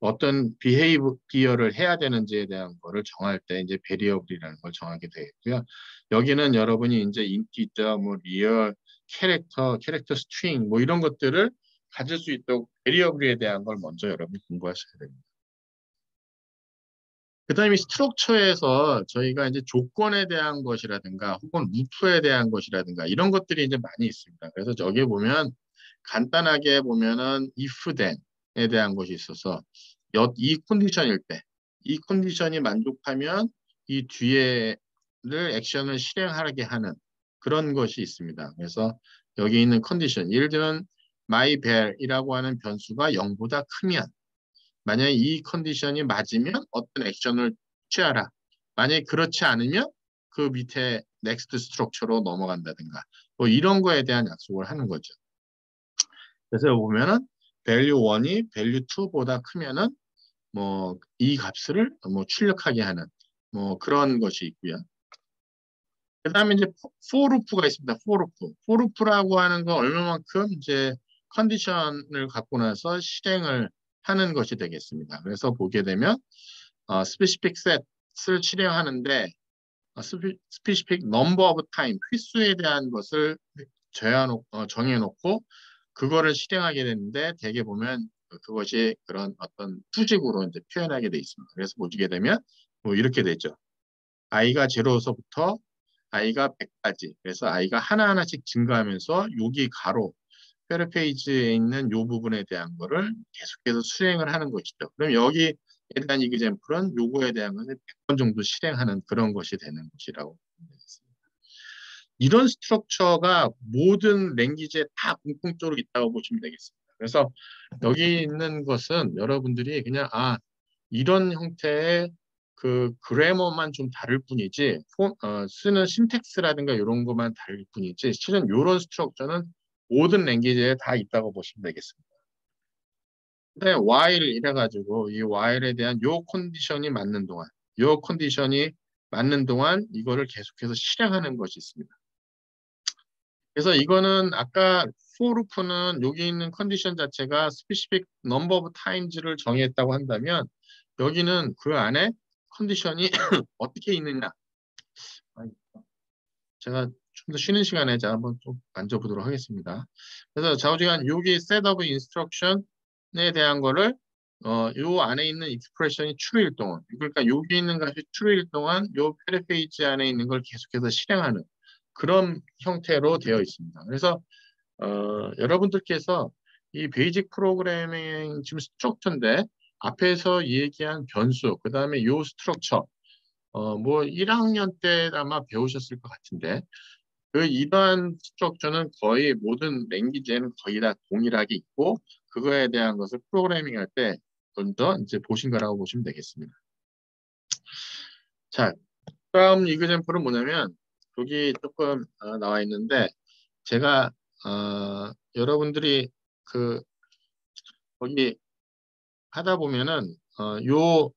[SPEAKER 1] 어떤 비헤이비어를 해야 되는지에 대한 거를 정할 때 이제 베리어블이라는 걸 정하게 되겠고요. 여기는 여러분이 이제 인티저, 뭐 리얼, 캐릭터 스트링 뭐 이런 것들을 가질 수 있도록 베리어블에 대한 걸 먼저 여러분이 공부하셔야 됩니다. 그 다음에 스트럭처에서 저희가 이제 조건에 대한 것이라든가 혹은 루프에 대한 것이라든가 이런 것들이 이제 많이 있습니다. 그래서 저기 보면 간단하게 보면은 if then에 대한 것이 있어서 이 컨디션일 때 이 컨디션이 만족하면 이 뒤에를 액션을 실행하게 하는 그런 것이 있습니다. 그래서 여기 있는 컨디션 예를 들면 my bear이라고 하는 변수가 0보다 크면 만약에 이 컨디션이 맞으면 어떤 액션을 취하라. 만약에 그렇지 않으면 그 밑에 next 스트럭처로 넘어간다든가 뭐 이런 거에 대한 약속을 하는 거죠. 그래서 보면은 value 1이 value 2보다 크면은 뭐 이 값을 뭐 출력하게 하는 뭐 그런 것이 있고요. 그다음에 이제 for loop가 있습니다. for loop. for loop라고 하는 건 얼마만큼 이제 컨디션을 갖고 나서 실행을 하는 것이 되겠습니다. 그래서 보게 되면 specific set을 실행하는데 specific number of time 휘수에 대한 것을 정해놓고 그거를 실행하게 되는데 대개 보면 그것이 그런 어떤 수직으로 이제 표현하게 돼 있습니다. 그래서 보시게 되면 뭐 이렇게 되죠. i가 0서부터 i가 100까지. 그래서 i가 하나하나씩 증가하면서 여기 가로 페이지에 있는 요 부분에 대한 거를 계속해서 수행을 하는 것이죠. 그럼 여기에 대한 이그젬플은 요거에 대한 것을 100번 정도 실행하는 그런 것이 되는 것이라고 보면 되겠습니다. 이런 스트럭처가 모든 랭귀지에 다 공통적으로 있다고 보시면 되겠습니다. 그래서 여기 있는 것은 여러분들이 그냥 이런 형태의 그 그래머만 좀 다를 뿐이지 쓰는 신텍스라든가 이런 것만 다를 뿐이지 실은 이런 스트럭처는 모든 랭귀지에 다 있다고 보시면 되겠습니다. 근데 while 이래가지고 이 while에 대한 요 컨디션이 맞는 동안 이거를 계속해서 실행하는 것이 있습니다. 그래서 이거는 아까 for loop는 여기 있는 컨디션 자체가 specific number of times를 정의했다고 한다면 여기는 그 안에 컨디션이 어떻게 있느냐. 제가 좀 더 쉬는 시간에 제가 한번 좀 만져보도록 하겠습니다. 그래서 좌우지간 여기 set of instruction에 대한 거를 요 안에 있는 expression이 true일 동안 그러니까 여기 있는 값이 true일 동안 요 페이지 안에 있는 걸 계속해서 실행하는 그런 형태로 되어 있습니다. 그래서 여러분들께서 이 베이직 프로그래밍 지금 스트럭처인데 앞에서 얘기한 변수, 그 다음에 요 스트럭처, 뭐 1학년 때 아마 배우셨을 것 같은데 그 이러한 스트럭처는 거의 모든 랭귀지에는 거의 다 동일하게 있고 그거에 대한 것을 프로그래밍 할 때 좀 더 이제 보신 거라고 보시면 되겠습니다. 자, 다음 이그젬플은 뭐냐면 여기 조금 나와 있는데 제가 여러분들이 그 거기 하다 보면은 요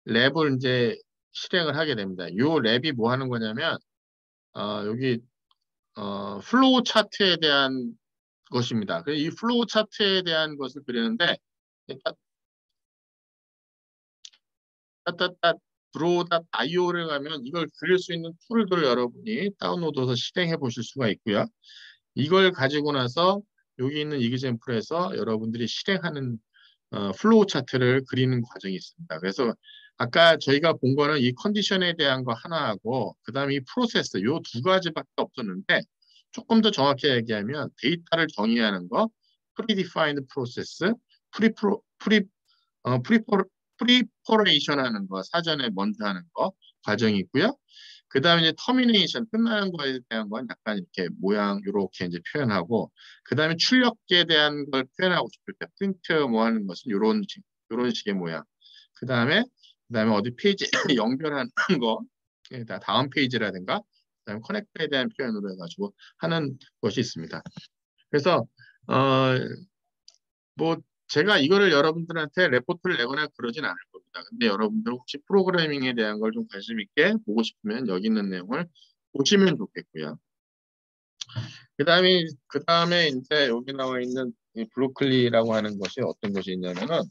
[SPEAKER 1] 랩을 이제 실행을 하게 됩니다. 요 랩이 뭐 하는 거냐면 여기 플로우 차트에 대한 것입니다. 그래서 이 플로우 차트에 대한 것을 그리는데 따따따 브로닷.io를 가면 이걸 그릴 수 있는 툴들을 여러분이 다운로드해서 실행해 보실 수가 있고요. 이걸 가지고 나서 여기 있는 이그젬플에서 여러분들이 실행하는 플로우 차트를 그리는 과정이 있습니다. 그래서 아까 저희가 본 거는 이 컨디션에 대한 거 하나하고 그 다음에 이 프로세스 요 두 가지밖에 없었는데 조금 더 정확히 얘기하면 데이터를 정의하는 거, predefined process, 프리퍼레이션 하는 거, 사전에 먼저 하는 거 과정이 있고요. 그 다음에 이제 터미네이션, 끝나는 거에 대한 건 약간 이렇게 모양, 이렇게 이제 표현하고, 그 다음에 출력에 대한 걸 표현하고 싶을 때, 프린트 뭐 하는 것은 이런 식의 모양. 그 다음에 어디 페이지 연결하는 거, 다음 페이지라든가, 그 다음에 커넥트에 대한 표현으로 해가지고 하는 것이 있습니다. 그래서, 뭐, 제가 이거를 여러분들한테 레포트를 내거나 그러진 않을 겁니다. 근데 여러분들 혹시 프로그래밍에 대한 걸 좀 관심 있게 보고 싶으면 여기 있는 내용을 보시면 좋겠고요. 그 다음에 이제 여기 나와 있는 이 브로콜리라고 하는 것이 어떤 것이 있냐면은,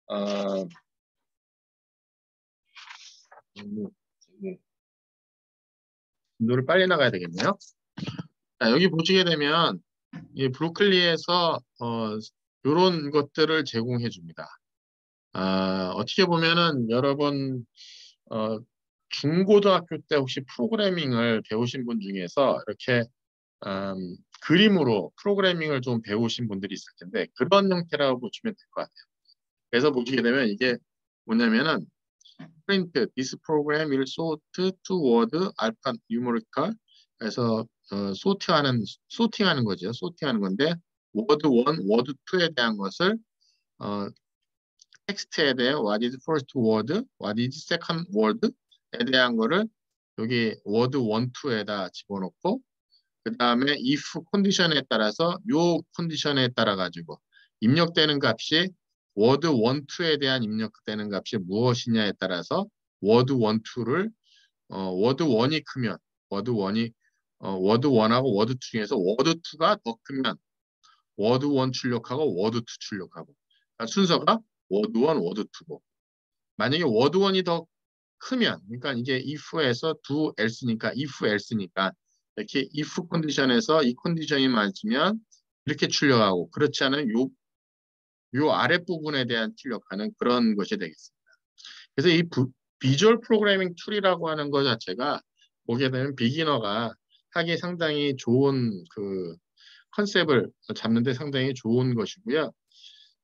[SPEAKER 1] 어, 진도를 빨리 나가야 되겠네요. 자, 여기 보시게 되면 이 브로콜리에서 이런 것들을 제공해 줍니다. 어떻게 보면은 여러분 중고등학교 때 혹시 프로그래밍을 배우신 분 중에서 이렇게 그림으로 프로그래밍을 좀 배우신 분들이 있을 텐데 그런 형태라고 보시면 될 것 같아요. 그래서 보시게 되면 이게 뭐냐면은 print this program will sort to word alphanumerical 그래서 소팅하는 거죠. 소팅하는 건데 word 1, word 2에 대한 것을 어, 텍스트에 대해 what is first word, what is second word에 대한 거를 여기 word 1, 2에다 집어넣고 그 다음에 if 컨디션에 따라서 요 컨디션에 따라 가지고 입력되는 값이 word 1, 2에 대한 입력되는 값이 무엇이냐에 따라서 word 1, 2를 word 1이 크면 word 1하고 word 2 중에서 word 2가 더 크면 word 1 출력하고 word 2 출력하고 그러니까 순서가 word 1, word 2고 만약에 word 1이 더 크면 그러니까 이게 if에서 do else니까 if else니까 이렇게 if 컨디션에서 이 컨디션이 맞으면 이렇게 출력하고 그렇지 않으면 요 아랫부분에 대한 출력하는 그런 것이 되겠습니다. 그래서 이 비주얼 프로그래밍 툴이라고 하는 것 자체가 보게 되면 비기너가 하기 상당히 좋은 그 컨셉을 잡는데 상당히 좋은 것이고요.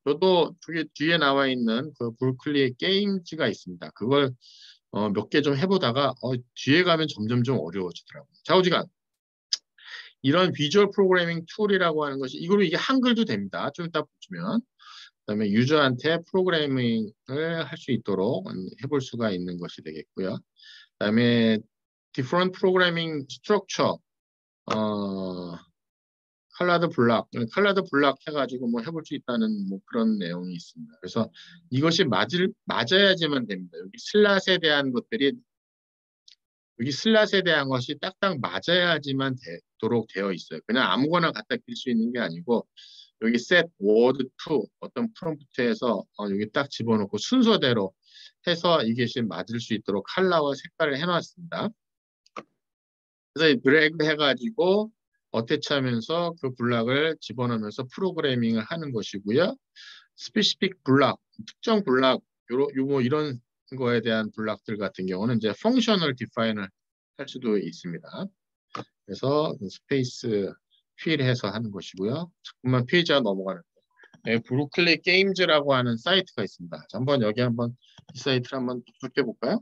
[SPEAKER 1] 저도 그게 뒤에 나와 있는 그 브루클리 게임즈가 있습니다. 그걸 몇 개 좀 해보다가 뒤에 가면 점점 좀 어려워지더라고요. 좌우지간 이런 비주얼 프로그래밍 툴이라고 하는 것이 이게 한글도 됩니다. 좀 이따 보시면 그다음에 유저한테 프로그래밍을 할 수 있도록 해볼 수가 있는 것이 되겠고요. 그다음에 different programming structure 칼라드 블락 해가지고 뭐 해볼 수 있다는 뭐 그런 내용이 있습니다. 그래서 이것이 맞아야지만 됩니다. 여기 슬롯에 대한 것이 딱딱 맞아야지만 되도록 되어 있어요. 그냥 아무거나 갖다 낄 수 있는 게 아니고 여기 set word to 어떤 프롬프트에서 여기 딱 집어넣고 순서대로 해서 이것이 맞을 수 있도록 컬러와 색깔을 해놨습니다. 그래서 드래그 해가지고 어태치하면서 그 블락을 집어넣으면서 프로그래밍을 하는 것이고요. 스페시픽 블락, 특정 블락, 뭐 이런 거에 대한 블락들 같은 경우는 이제 펑셔널 디파인을 할 수도 있습니다. 그래서 스페이스 필해서 하는 것이고요. 잠깐만 페이지가 넘어가는데 네, 브루클리 게임즈라고 하는 사이트가 있습니다. 자, 한번 여기 한번 이 사이트를 한번 쭉 볼까요?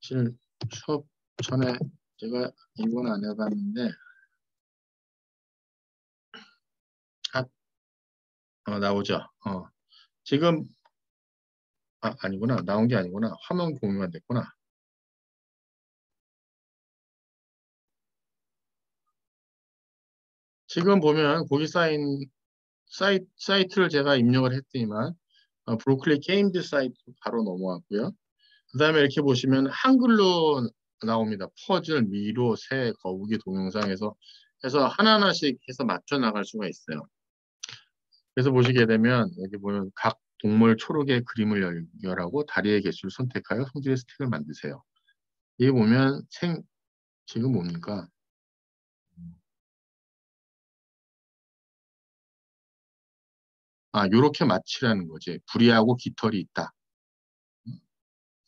[SPEAKER 1] 사실 수업 전에 제가 이건 안 해봤는데 나오죠. 지금 아니구나. 나온 게 아니구나. 화면 공유가 됐구나. 지금 보면 거기 쌓인 사이트를 제가 입력을 했더니만 브로콜리 게임즈 사이트 바로 넘어왔고요. 그 다음에 이렇게 보시면 한글로 나옵니다. 퍼즐, 미로, 새, 거북이 동영상에서 해서 하나하나씩 해서 맞춰 나갈 수가 있어요. 그래서 보시게 되면 여기 보면 각 동물 초록의 그림을 연결하고 다리의 개수를 선택하여 성질의 스택을 만드세요. 여기 보면 지금 뭡니까? 요렇게 맞추라는 거지. 부리하고 깃털이 있다.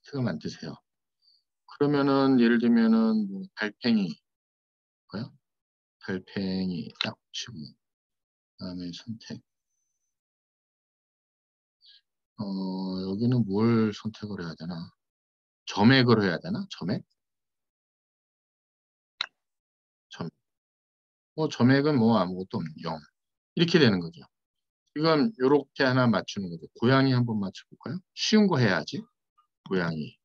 [SPEAKER 1] 스택을 만드세요. 그러면은 예를 들면은 뭐 달팽이, 뭐요? 달팽이 딱 치고 그다음에 선택. 여기는 뭘 선택을 해야 되나? 점액을 해야 되나? 점액? 점. 점액은 뭐 아무것도 없는 0. 이렇게 되는 거죠. 지금 요렇게 하나 맞추는 거죠. 고양이 한번 맞춰볼까요? 쉬운 거 해야지. 고양이.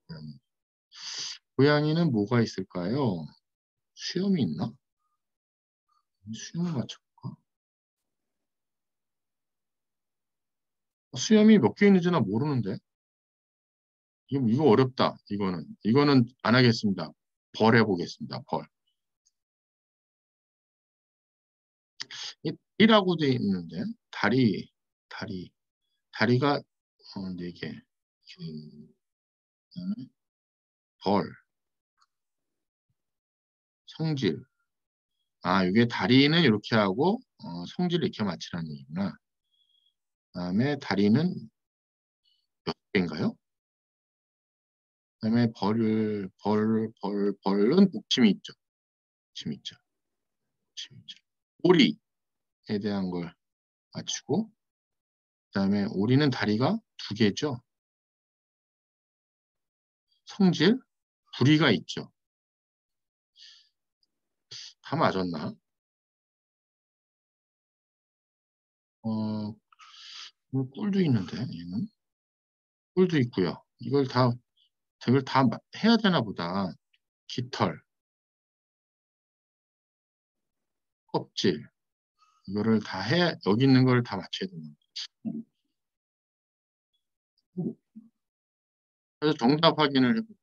[SPEAKER 1] 고양이. 고양이는 뭐가 있을까요? 수염이 있나? 수염을 맞춰볼까? 수염이 몇 개 있는지 나 모르는데. 이거 어렵다. 이거는 안 하겠습니다. 벌 해보겠습니다. 벌. 이라고 돼 있는데 다리 다리가 4개. 벌, 성질. 이게 다리는 이렇게 하고 성질을 이렇게 맞추라는 얘기구나. 그다음에 다리는 몇 개인가요? 그다음에 벌은 복침이 있죠. 복침이 있죠. 복침이 있죠. 오리에 대한 걸 맞추고 그다음에 오리는 다리가 2개죠. 성질, 부리가 있죠. 다 맞았나? 어, 꿀도 있는데 얘는 꿀도 있고요. 이걸 다 해야 되나 보다. 깃털, 껍질 이거를 다 해 여기 있는 걸 다 맞춰야 되는 거죠. 그래서 정답 확인을 해보겠습니다.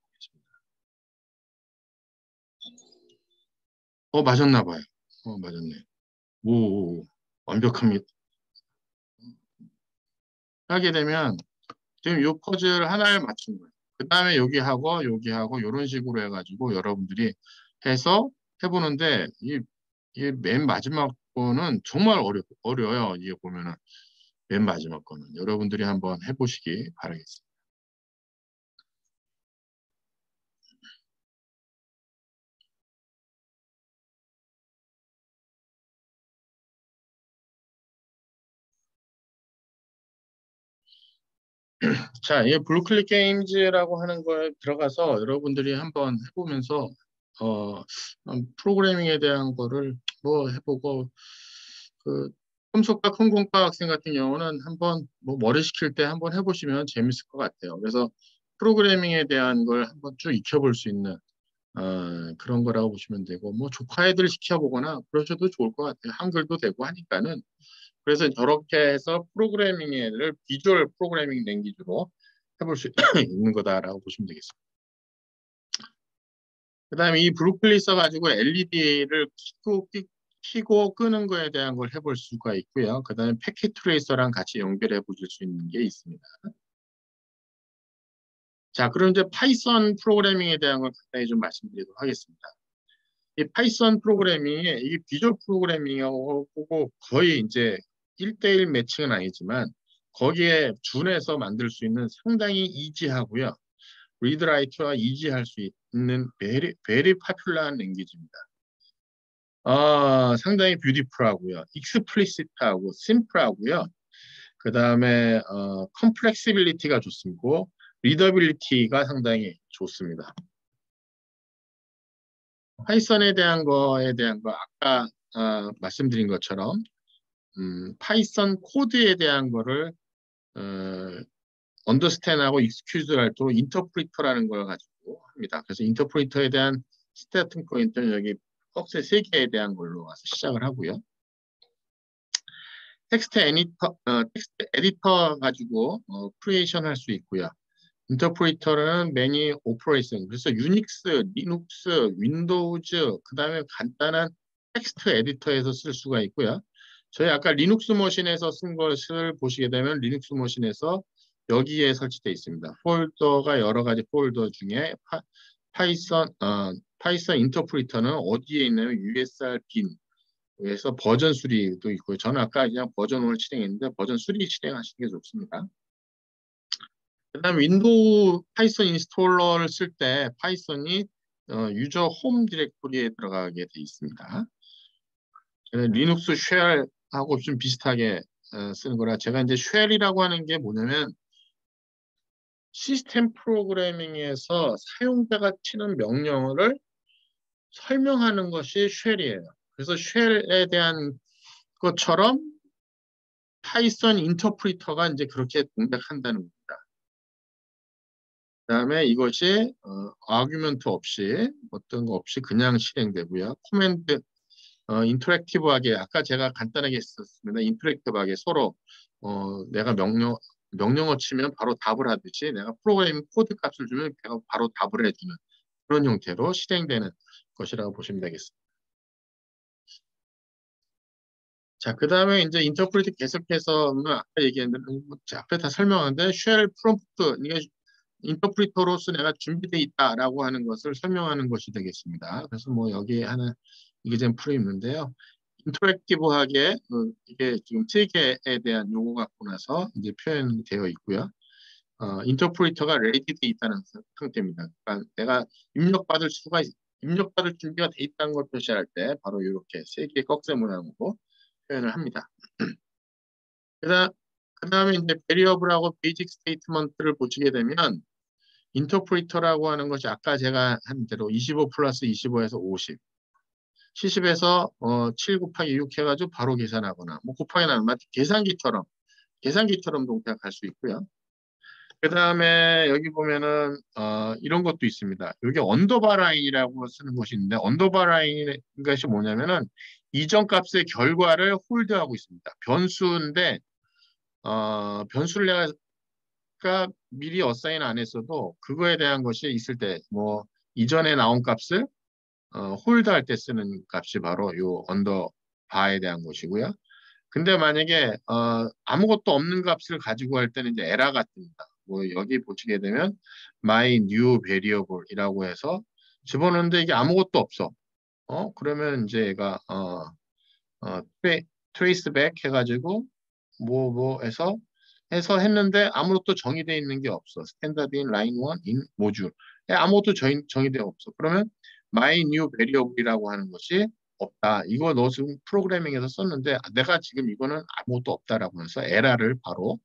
[SPEAKER 1] 맞았나 봐요. 맞았네. 오, 완벽합니다. 하게 되면 지금 이 퍼즐 하나를 맞춘 거예요. 그 다음에 여기하고 이런 식으로 해가지고 여러분들이 해서 해보는데 이 맨 마지막 거는 정말 어려워요. 이게 보면은 맨 마지막 거는 여러분들이 한번 해보시기 바라겠습니다. 자, 이 블루클릭 게임즈라고 하는 거에 들어가서 여러분들이 한번 해보면서 어, 프로그래밍에 대한 거를 뭐 해보고 그 컴속과 컴공과 학생 같은 경우는 한번 뭐 머리 식힐 때 한번 해보시면 재밌을 것 같아요. 그래서 프로그래밍에 대한 걸 한번 쭉 익혀볼 수 있는 그런 거라고 보시면 되고 뭐 조카 애들 시켜보거나 그러셔도 좋을 것 같아요. 한글도 되고 하니까는. 그래서 저렇게 해서 프로그래밍을 비주얼 프로그래밍 랭귀지로 해볼 수 있는 거다라고 보시면 되겠습니다. 그다음에 이 브루클리 써가지고 LED를 켜고 끄는 거에 대한 걸 해볼 수가 있고요. 그다음에 패킷 트레이서랑 같이 연결해 보실 수 있는 게 있습니다. 자, 그럼 이제 파이썬 프로그래밍에 대한 걸 간단히 좀 말씀드리도록 하겠습니다. 이 파이썬 프로그래밍이 이게 비주얼 프로그래밍하고 거의 이제 1대1 매칭은 아니지만 거기에 준해서 만들 수 있는 상당히 이지하고요. 리드라이트와 이지할 수 있는 베리 파퓰러한 랭귀지입니다. 상당히 뷰티풀하고요. 익스플리시트하고 심플하고요. 그 다음에 컴플렉시빌리티가 좋습니다. 리더빌리티가 상당히 좋습니다. 파이썬에 대한 거에 대한 거 아까 말씀드린 것처럼 파이썬 코드에 대한 거를 언더스탠하고 익스큐즈를 할 때 인터프리터라는 걸 가지고 합니다. 그래서 인터프리터에 대한 스타팅 포인트는 여기 박스 3개에 대한 걸로 와서 시작을 하고요. 텍스트 에디터 가지고 크리에이션 할 수 있고요. 인터프리터는 매니 오퍼레이션, 그래서 유닉스, 리눅스, 윈도우즈, 그 다음에 간단한 텍스트 에디터에서 쓸 수가 있고요. 저희 아까 리눅스 머신에서 쓴 것을 보시게 되면 리눅스 머신에서 여기에 설치되어 있습니다. 폴더가 여러 가지 폴더 중에 파이썬 인터프리터는 어디에 있냐면 USR 빈에서 버전 수리도 있고요. 저는 아까 그냥 버전 1을 실행했는데 버전 수리 실행하시는 게 좋습니다. 그다음 윈도우 파이썬 인스톨러를 쓸 때 파이썬이 유저 홈 디렉토리에 들어가게 돼 있습니다. 리눅스 쉘하고 좀 비슷하게 쓰는 거라 제가 이제 쉘이라고 하는 게 뭐냐면 시스템 프로그래밍에서 사용자가 치는 명령어를 설명하는 것이 쉘이에요. 그래서 쉘에 대한 것처럼 파이썬 인터프리터가 이제 그렇게 동작한다는 겁니다. 그다음에 이것이 아규먼트 없이 어떤 거 없이 그냥 실행되고요. 코맨드 인터랙티브하게 아까 제가 간단하게 했었습니다. 인터랙티브하게 서로 내가 명령어 치면 바로 답을 하듯이 내가 프로그래밍 코드 값을 주면 내가 바로 답을 해주는 그런 형태로 실행되는 것이라고 보시면 되겠습니다. 자, 그 다음에 이제 인터프리트 계속해서 아까 얘기했는데 앞에 다 설명하는데 쉘 프롬프트 이게 인터프리터로서 내가 준비되어 있다라고 하는 것을 설명하는 것이 되겠습니다. 그래서 뭐 여기에 하나 이게젠플이 있는데요. 인터랙티브하게 이게 지금 3개에 대한 요구 갖고 나서 이제 표현되어 있고요. 인터프리터가 레디되어 있다는 상태입니다. 그러니까 내가 입력받을 준비가 돼 있다는 걸 표시할 때 바로 이렇게 3개의 꺽쇠 모양으로 표현을 합니다. 그다음에 이제 베리어블하고 베이직 스테이트먼트를 보시게 되면 인터프리터라고 하는 것이 아까 제가 한 대로 25 플러스 25에서 50 70에서 7 곱하기 6 해가지고 바로 계산하거나 뭐 곱하기 나누면 계산기처럼 동작할 수 있고요. 그 다음에 여기 보면은 이런 것도 있습니다. 여기 언더바 라인이라고 쓰는 것이 있는데 언더바 라인 것이 뭐냐면은 이전 값의 결과를 홀드하고 있습니다. 변수인데 변수를 내가 미리 어사인 안 했어도 그거에 대한 것이 있을 때 뭐 이전에 나온 값을 홀드할 때 쓰는 값이 바로 요 언더바에 대한 것이고요. 근데 만약에 아무것도 없는 값을 가지고 할 때는 이제 에러가 뜹니다. 뭐 여기 보시게 되면 my new variable이라고 해서 집어넣는데 이게 아무것도 없어. 그러면 이제 얘가 trace back 해가지고 뭐 해서 했는데 아무것도 정의되어 있는 게 없어. 스탠다드 인 라인 1 in 모듈. 아무것도 정의되어 없어. 그러면 my new variable이라고 하는 것이 없다. 이거 너 지금 프로그래밍에서 썼는데 내가 지금 이거는 아무것도 없다라고 해서 에러를 바로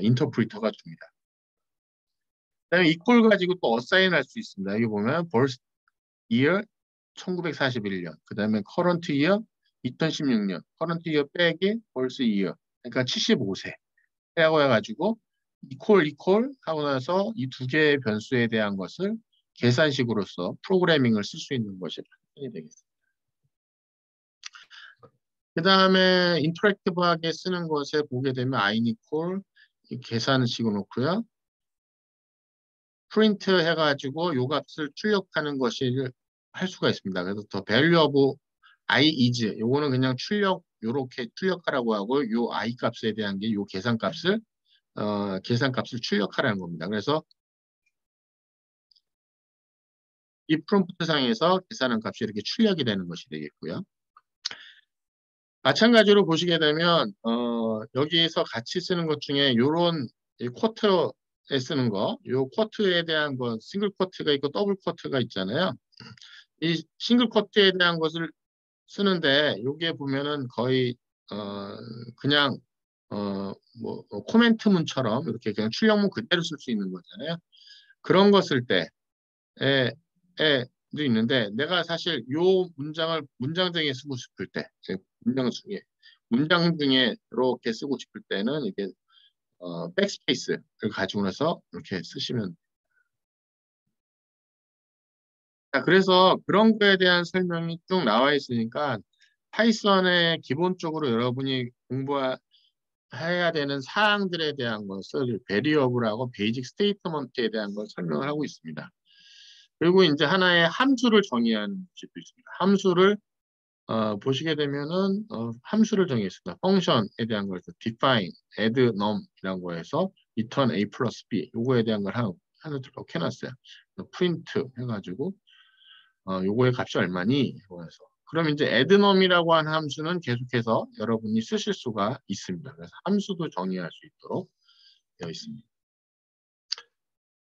[SPEAKER 1] 인터프리터가 줍니다. 그다음에 equal 가지고 또 어사인 할 수 있습니다. 여기 보면 birth year 1941년, 그다음에 current year 2016년, current year 빼기 birth year, 그러니까 75세 라고 해가지고 이퀄 하고 나서 이 두 개의 변수에 대한 것을 계산식으로서 프로그래밍을 쓸 수 있는 것이 판단이 되겠습니다. 그 다음에 인터랙티브하게 쓰는 것에 보게 되면 아이니콜 계산식을 놓고요. 프린트 해가지고 요 값을 출력하는 것이 할 수가 있습니다. 그래서 더 value of i is 요거는 그냥 출력 요렇게 출력하라고 하고 요 i 값에 대한 게 요 계산값을 출력하라는 겁니다. 그래서 이 프롬프트 상에서 계산한 값이 이렇게 출력이 되는 것이 되겠고요. 마찬가지로 보시게 되면 여기에서 같이 쓰는 것 중에 이런 쿼트에 쓰는 거, 이 쿼트에 대한 거, 싱글 쿼트가 있고 더블 쿼트가 있잖아요. 이 싱글 쿼트에 대한 것을 쓰는데 여기에 보면은 거의 그냥 뭐 코멘트문처럼 이렇게 그냥 출력문 그대로 쓸 수 있는 거잖아요. 그런 거 쓸 때 에도 있는데 내가 사실 요 문장을 문장 중에 쓰고 싶을 때 문장 중에 이렇게 쓰고 싶을 때는 이게 백스페이스를 가지고 나서 이렇게 쓰시면 자, 그래서 그런 거에 대한 설명이 쭉 나와 있으니까 파이썬에 기본적으로 여러분이 공부해야 되는 사항들에 대한 것을 베리어블하고 베이직 스테이트먼트에 대한 걸 설명을 하고 있습니다. 그리고 이제 하나의 함수를 정의하는 것도 있습니다. 함수를 보시게 되면은 함수를 정의했습니다. 펑션에 대한 걸 define, add num이라고 해서 return a plus b 요거에 대한 걸 하나 이렇게 해놨어요. print 해가지고 요거의 값이 얼마니? 이거 해서 그럼 이제 add num이라고 하는 함수는 계속해서 여러분이 쓰실 수가 있습니다. 그래서 함수도 정의할 수 있도록 되어 있습니다.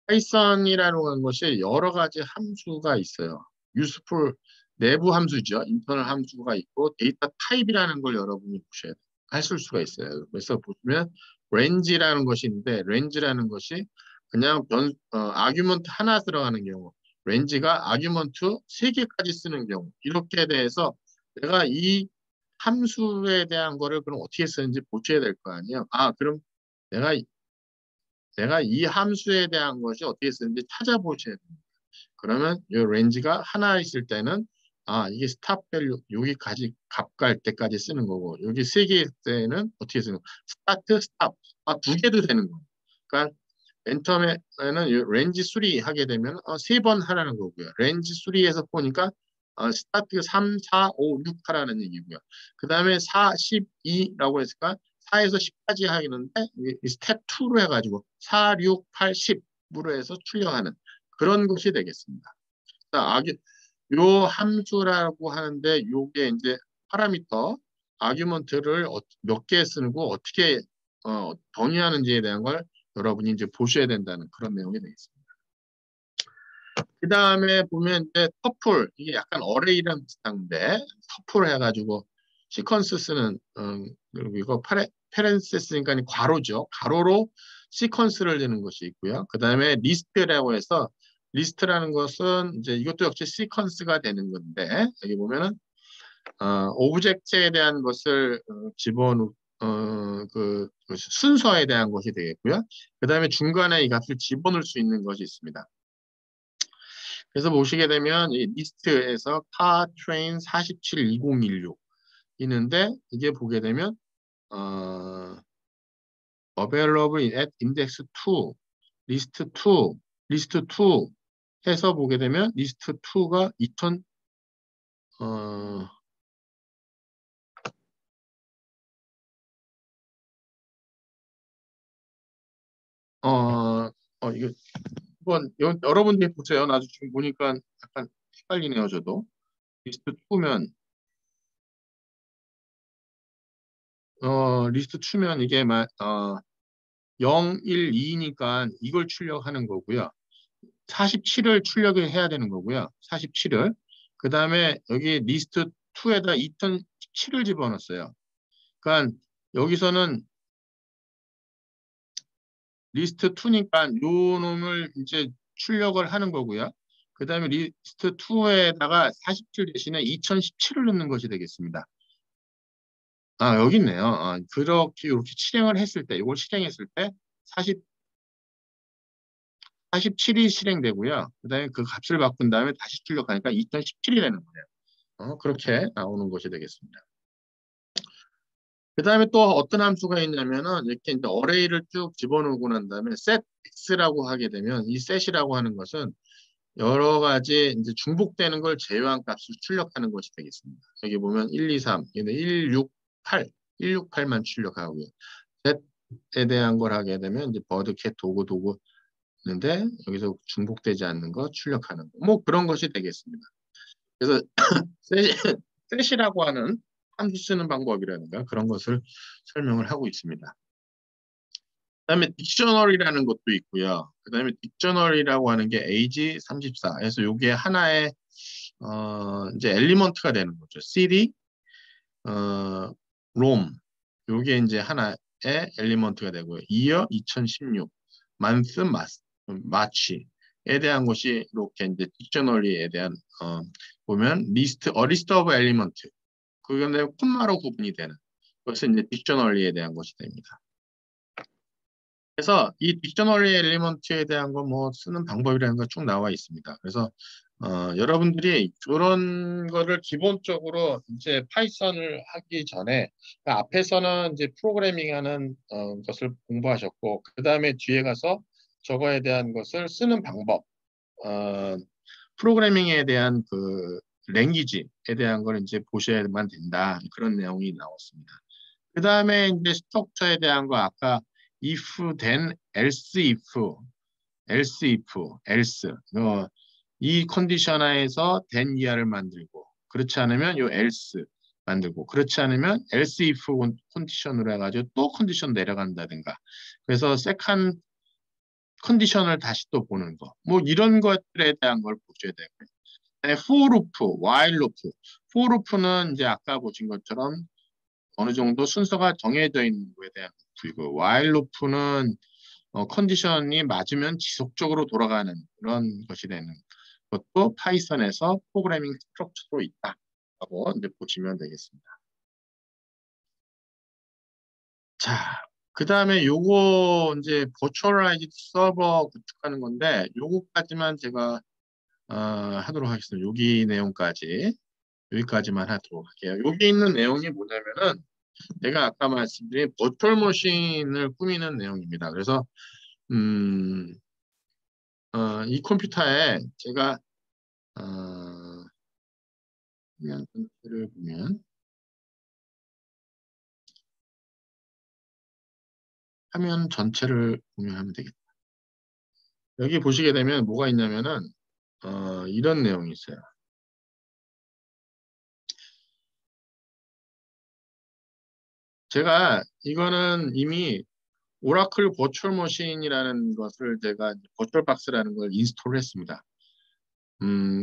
[SPEAKER 1] 파이썬이라는 것이 여러 가지 함수가 있어요. useful 내부 함수죠. 인터널 함수가 있고 데이터 타입이라는 걸 여러분이 보셔야 돼요. 하실 수가 있어요. 그래서 보시면 range라는 것이 있는데 range라는 것이 그냥 아규먼트 하나 들어가는 경우 range가 아규먼트 3개까지 쓰는 경우 이렇게 대해서 내가 이 함수에 대한 거를 그럼 어떻게 쓰는지 보셔야 될 거 아니에요. 그럼 내가 이 함수에 대한 것이 어떻게 쓰는지 찾아보셔야 됩니다. 그러면 이 렌즈가 하나 있을 때는 이게 스탑 밸류 여기까지 값 갈 때까지 쓰는 거고 여기 3개 있을 때는 어떻게 쓰는 거 스타트 스탑 두 개도 되는 거예요. 그러니까 맨 처음에는 렌즈 수리 하게 되면 3번 하라는 거고요. 렌즈 수리에서 보니까 스타트 3, 4, 5, 6 하라는 얘기고요. 그 다음에 4, 12라고 했으니까 4에서 10까지 하겠는데 스텝 2로 해가지고 4, 6, 8, 10으로 해서 출력하는 그런 것이 되겠습니다. 요 함수라고 하는데 요게 이제 파라미터 아규먼트를 몇 개 쓰고 어떻게 정의하는지에 대한 걸 여러분이 이제 보셔야 된다는 그런 내용이 되겠습니다. 그 다음에 보면 이제 터플 이게 약간 어레이랑 비슷한데 터플 해가지고 시퀀스 쓰는 그리고 이거 페렌세스니까 괄호죠. 괄호로 시퀀스를 넣는 것이 있고요. 그 다음에 리스트라고 해서 리스트라는 것은 이제 이것도 역시 시퀀스가 되는 건데 여기 보면은 오브젝트에 대한 것을 집어넣 그 순서에 대한 것이 되겠고요. 그 다음에 중간에 이 값을 집어넣을 수 있는 것이 있습니다. 그래서 보시게 되면 이 리스트에서 카 트레인 472016 있는데 이게 보게 되면 available at index 2, list 2, list 2 해서 보게 되면 리스트 2가 2000 이거 한번 여러분들이 보세요. 나도 지금 보니까 약간 헷갈리네요, 저도. 리스트 2면 리스트 2면 이게 0, 1, 2니까 이걸 출력하는 거고요. 47을 출력을 해야 되는 거고요. 47을. 그 다음에 여기 리스트 2에다 2017을 집어넣었어요. 그러니까 여기서는 리스트 2니까 요 놈을 이제 출력을 하는 거고요. 그 다음에 리스트 2에다가 47 대신에 2017을 넣는 것이 되겠습니다. 여기 있네요. 그렇게 이렇게 실행을 했을 때, 이걸 실행했을 때 47이 실행되고요. 그 다음에 그 값을 바꾼 다음에 다시 출력하니까 2017이 되는 거예요. 그렇게 나오는 것이 되겠습니다. 그 다음에 또 어떤 함수가 있냐면은 이렇게 이제 어레이를 쭉 집어넣고 난 다음에 setx라고 하게 되면 이 set이라고 하는 것은 여러 가지 이제 중복되는 걸 제외한 값을 출력하는 것이 되겠습니다. 여기 보면 1, 2, 3, 얘는 168만 출력하고요. set에 대한 걸 하게 되면 이제 버드, 캣, 도구 있는데 여기서 중복되지 않는 거 출력하는 거. 뭐 그런 것이 되겠습니다. 그래서 set이라고 하는 함수 쓰는 방법이라든가 그런 것을 설명을 하고 있습니다. 그다음에 딕셔너리라는 것도 있고요. 그다음에 딕셔너리라고 하는 게 age 34. 그래서 이게 하나의 이제 엘리먼트가 되는 거죠. cd, rom. 이게 이제 하나의 엘리먼트가 되고요. year 2016, month, 마치에 대한 것이 이렇게 이제 딕셔너리에 대한 보면 리스트 of element. 그건데 콤마로 구분이 되는 그것은 이제 딕셔너리에 대한 것이 됩니다. 그래서 이 딕셔너리 엘리먼트에 대한 거 뭐 쓰는 방법이라는 거 쭉 나와 있습니다. 그래서 여러분들이 그런 거를 기본적으로 이제 파이썬을 하기 전에 그 앞에서는 이제 프로그래밍하는 것을 공부하셨고 그 다음에 뒤에 가서 저거에 대한 것을 쓰는 방법, 프로그래밍에 대한 그 랭귀지에 대한 걸 이제 보셔야만 된다 그런 내용이 나왔습니다. 그 다음에 이제 스트럭처에 대한 거 아까 if, then, else. 이 컨디션 하에서 then 이하를 만들고 그렇지 않으면 요 else 만들고 그렇지 않으면 else if 컨디션으로 해가지고 또 컨디션 내려간다든가 그래서 second 컨디션을 다시 또 보는 거 뭐 이런 것들에 대한 걸 보셔야 되고요. for loop, while loop. for loop는 이제 아까 보신 것처럼 어느 정도 순서가 정해져 있는 거에 대한 루프이고 while loop는 컨디션이 맞으면 지속적으로 돌아가는 그런 것이 되는 것도 파이썬에서 프로그래밍 스트럭처로 있다라고 이제 보시면 되겠습니다. 자, 그 다음에 요거 이제 버추얼라이즈드 서버 구축하는 건데 요거까지만 제가 하도록 하겠습니다. 여기 내용까지 여기까지만 하도록 할게요. 여기 있는 내용이 뭐냐면은 제가 아까 말씀드린 버추얼 머신을 꾸미는 내용입니다. 그래서 이 컴퓨터에 제가 화면 전체를 보면 화면 전체를 보면 하면 되겠다. 여기 보시게 되면 뭐가 있냐면은 이런 내용이 있어요. 제가 이거는 이미 오라클 버추얼 머신이라는 것을 제가 버추얼 박스라는 걸 인스톨을 했습니다.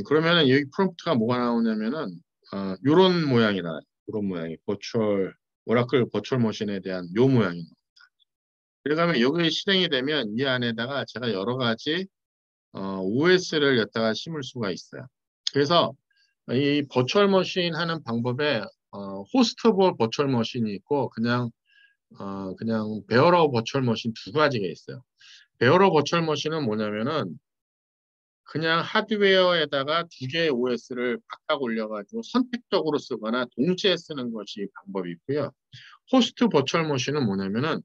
[SPEAKER 1] 그러면은 여기 프롬프트가 뭐가 나오냐면은 요런 모양이다. 요런 모양이 오라클 버추얼 머신에 대한 요 모양이 나옵니다. 그러면 여기 실행이 되면 이 안에다가 제가 여러 가지 OS를 여기다가 심을 수가 있어요. 그래서 이 버추얼 머신 하는 방법에 호스트볼 버추얼 머신이 있고 그냥 베어러 버추얼 머신 두 가지가 있어요. 베어러 버추얼 머신은 뭐냐면은 그냥 하드웨어에다가 두 개의 OS를 바꿔 올려가지고 선택적으로 쓰거나 동시에 쓰는 것이 방법이 있고요. 호스트 버추얼 머신은 뭐냐면은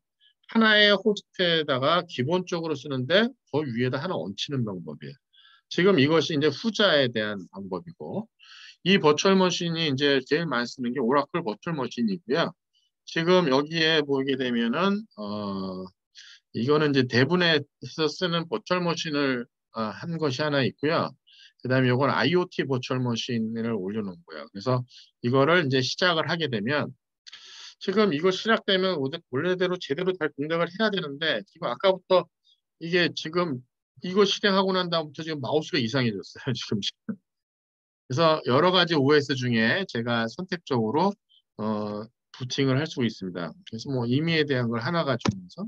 [SPEAKER 1] 하나의 호스트에다가 기본적으로 쓰는데 그 위에다 하나 얹히는 방법이에요. 지금 이것이 이제 후자에 대한 방법이고 이 버추얼 머신이 이제 제일 많이 쓰는 게 오라클 버추얼 머신이고요. 지금 여기에 보게 되면은 이거는 이제 대분해서 쓰는 버추얼 머신을 한 것이 하나 있고요. 그다음에 이건 IoT 버추얼 머신을 올려놓은 거예요. 그래서 이거를 이제 시작을 하게 되면 지금 이거 시작되면 원래대로 제대로 잘 동작을 해야 되는데 지금 아까부터 이게 지금 이거 실행하고 난 다음부터 지금 마우스가 이상해졌어요. 지금. 그래서 여러 가지 OS 중에 제가 선택적으로 부팅을 할 수 있습니다. 그래서 뭐 임의에 대한 걸 하나 가지고서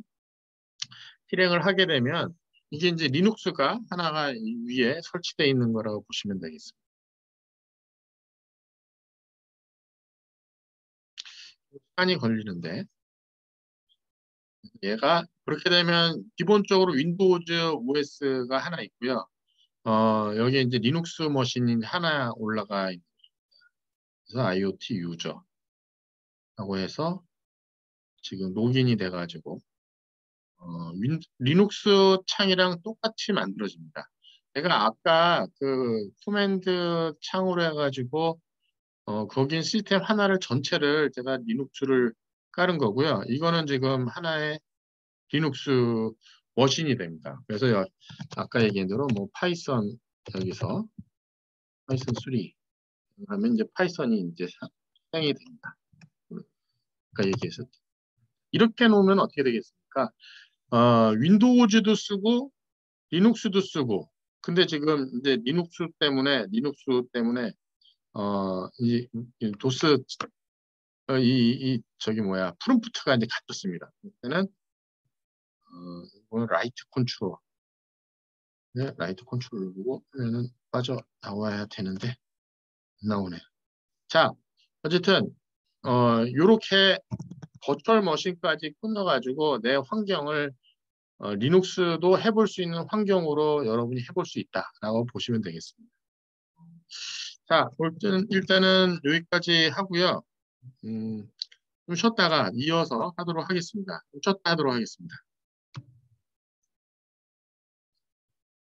[SPEAKER 1] 실행을 하게 되면 이게 이제 리눅스가 하나가 위에 설치되어 있는 거라고 보시면 되겠습니다. 시간이 걸리는데 얘가 그렇게 되면 기본적으로 윈도우즈 OS가 하나 있고요. 여기 이제 리눅스 머신이 하나 올라가 있는 그래서 IoT 유저라고 해서 지금 로그인이 돼가지고 리눅스 창이랑 똑같이 만들어집니다. 제가 아까 그 코맨드 창으로 해가지고 거긴 시스템 하나를 전체를 제가 리눅스를 깔은 거고요. 이거는 지금 하나의 리눅스 머신이 됩니다. 그래서 아까 얘기한 대로 뭐 파이썬 여기서 파이썬 3 하면 이제 파이썬이 이제 사용이 됩니다. 아까 얘기했었죠. 이렇게 놓으면 어떻게 되겠습니까? 윈도우즈도 쓰고 리눅스도 쓰고 근데 지금 이제 리눅스 때문에 이 도스 저기 뭐야 프롬프트가 이제 갇혔습니다. 그때는 이거는 라이트 컨트롤 라이트 컨트롤 누르고 하면은 빠져 나와야 되는데 안 나오네. 자 어쨌든 요렇게 버추얼 머신까지 끊어가지고 내 환경을 리눅스도 해볼 수 있는 환경으로 여러분이 해볼 수 있다라고 보시면 되겠습니다. 자, 일단은 여기까지 하고요. 좀 쉬었다가 이어서 하도록 하겠습니다. 좀 쉬었다 하도록 하겠습니다.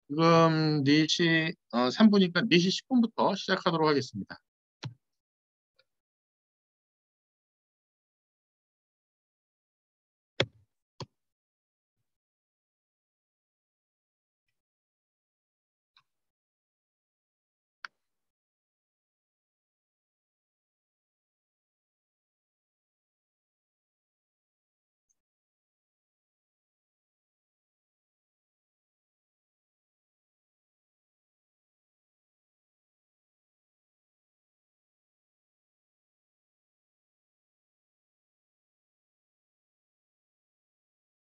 [SPEAKER 1] 지금 4시 3분이니까 4시 10분부터 시작하도록 하겠습니다.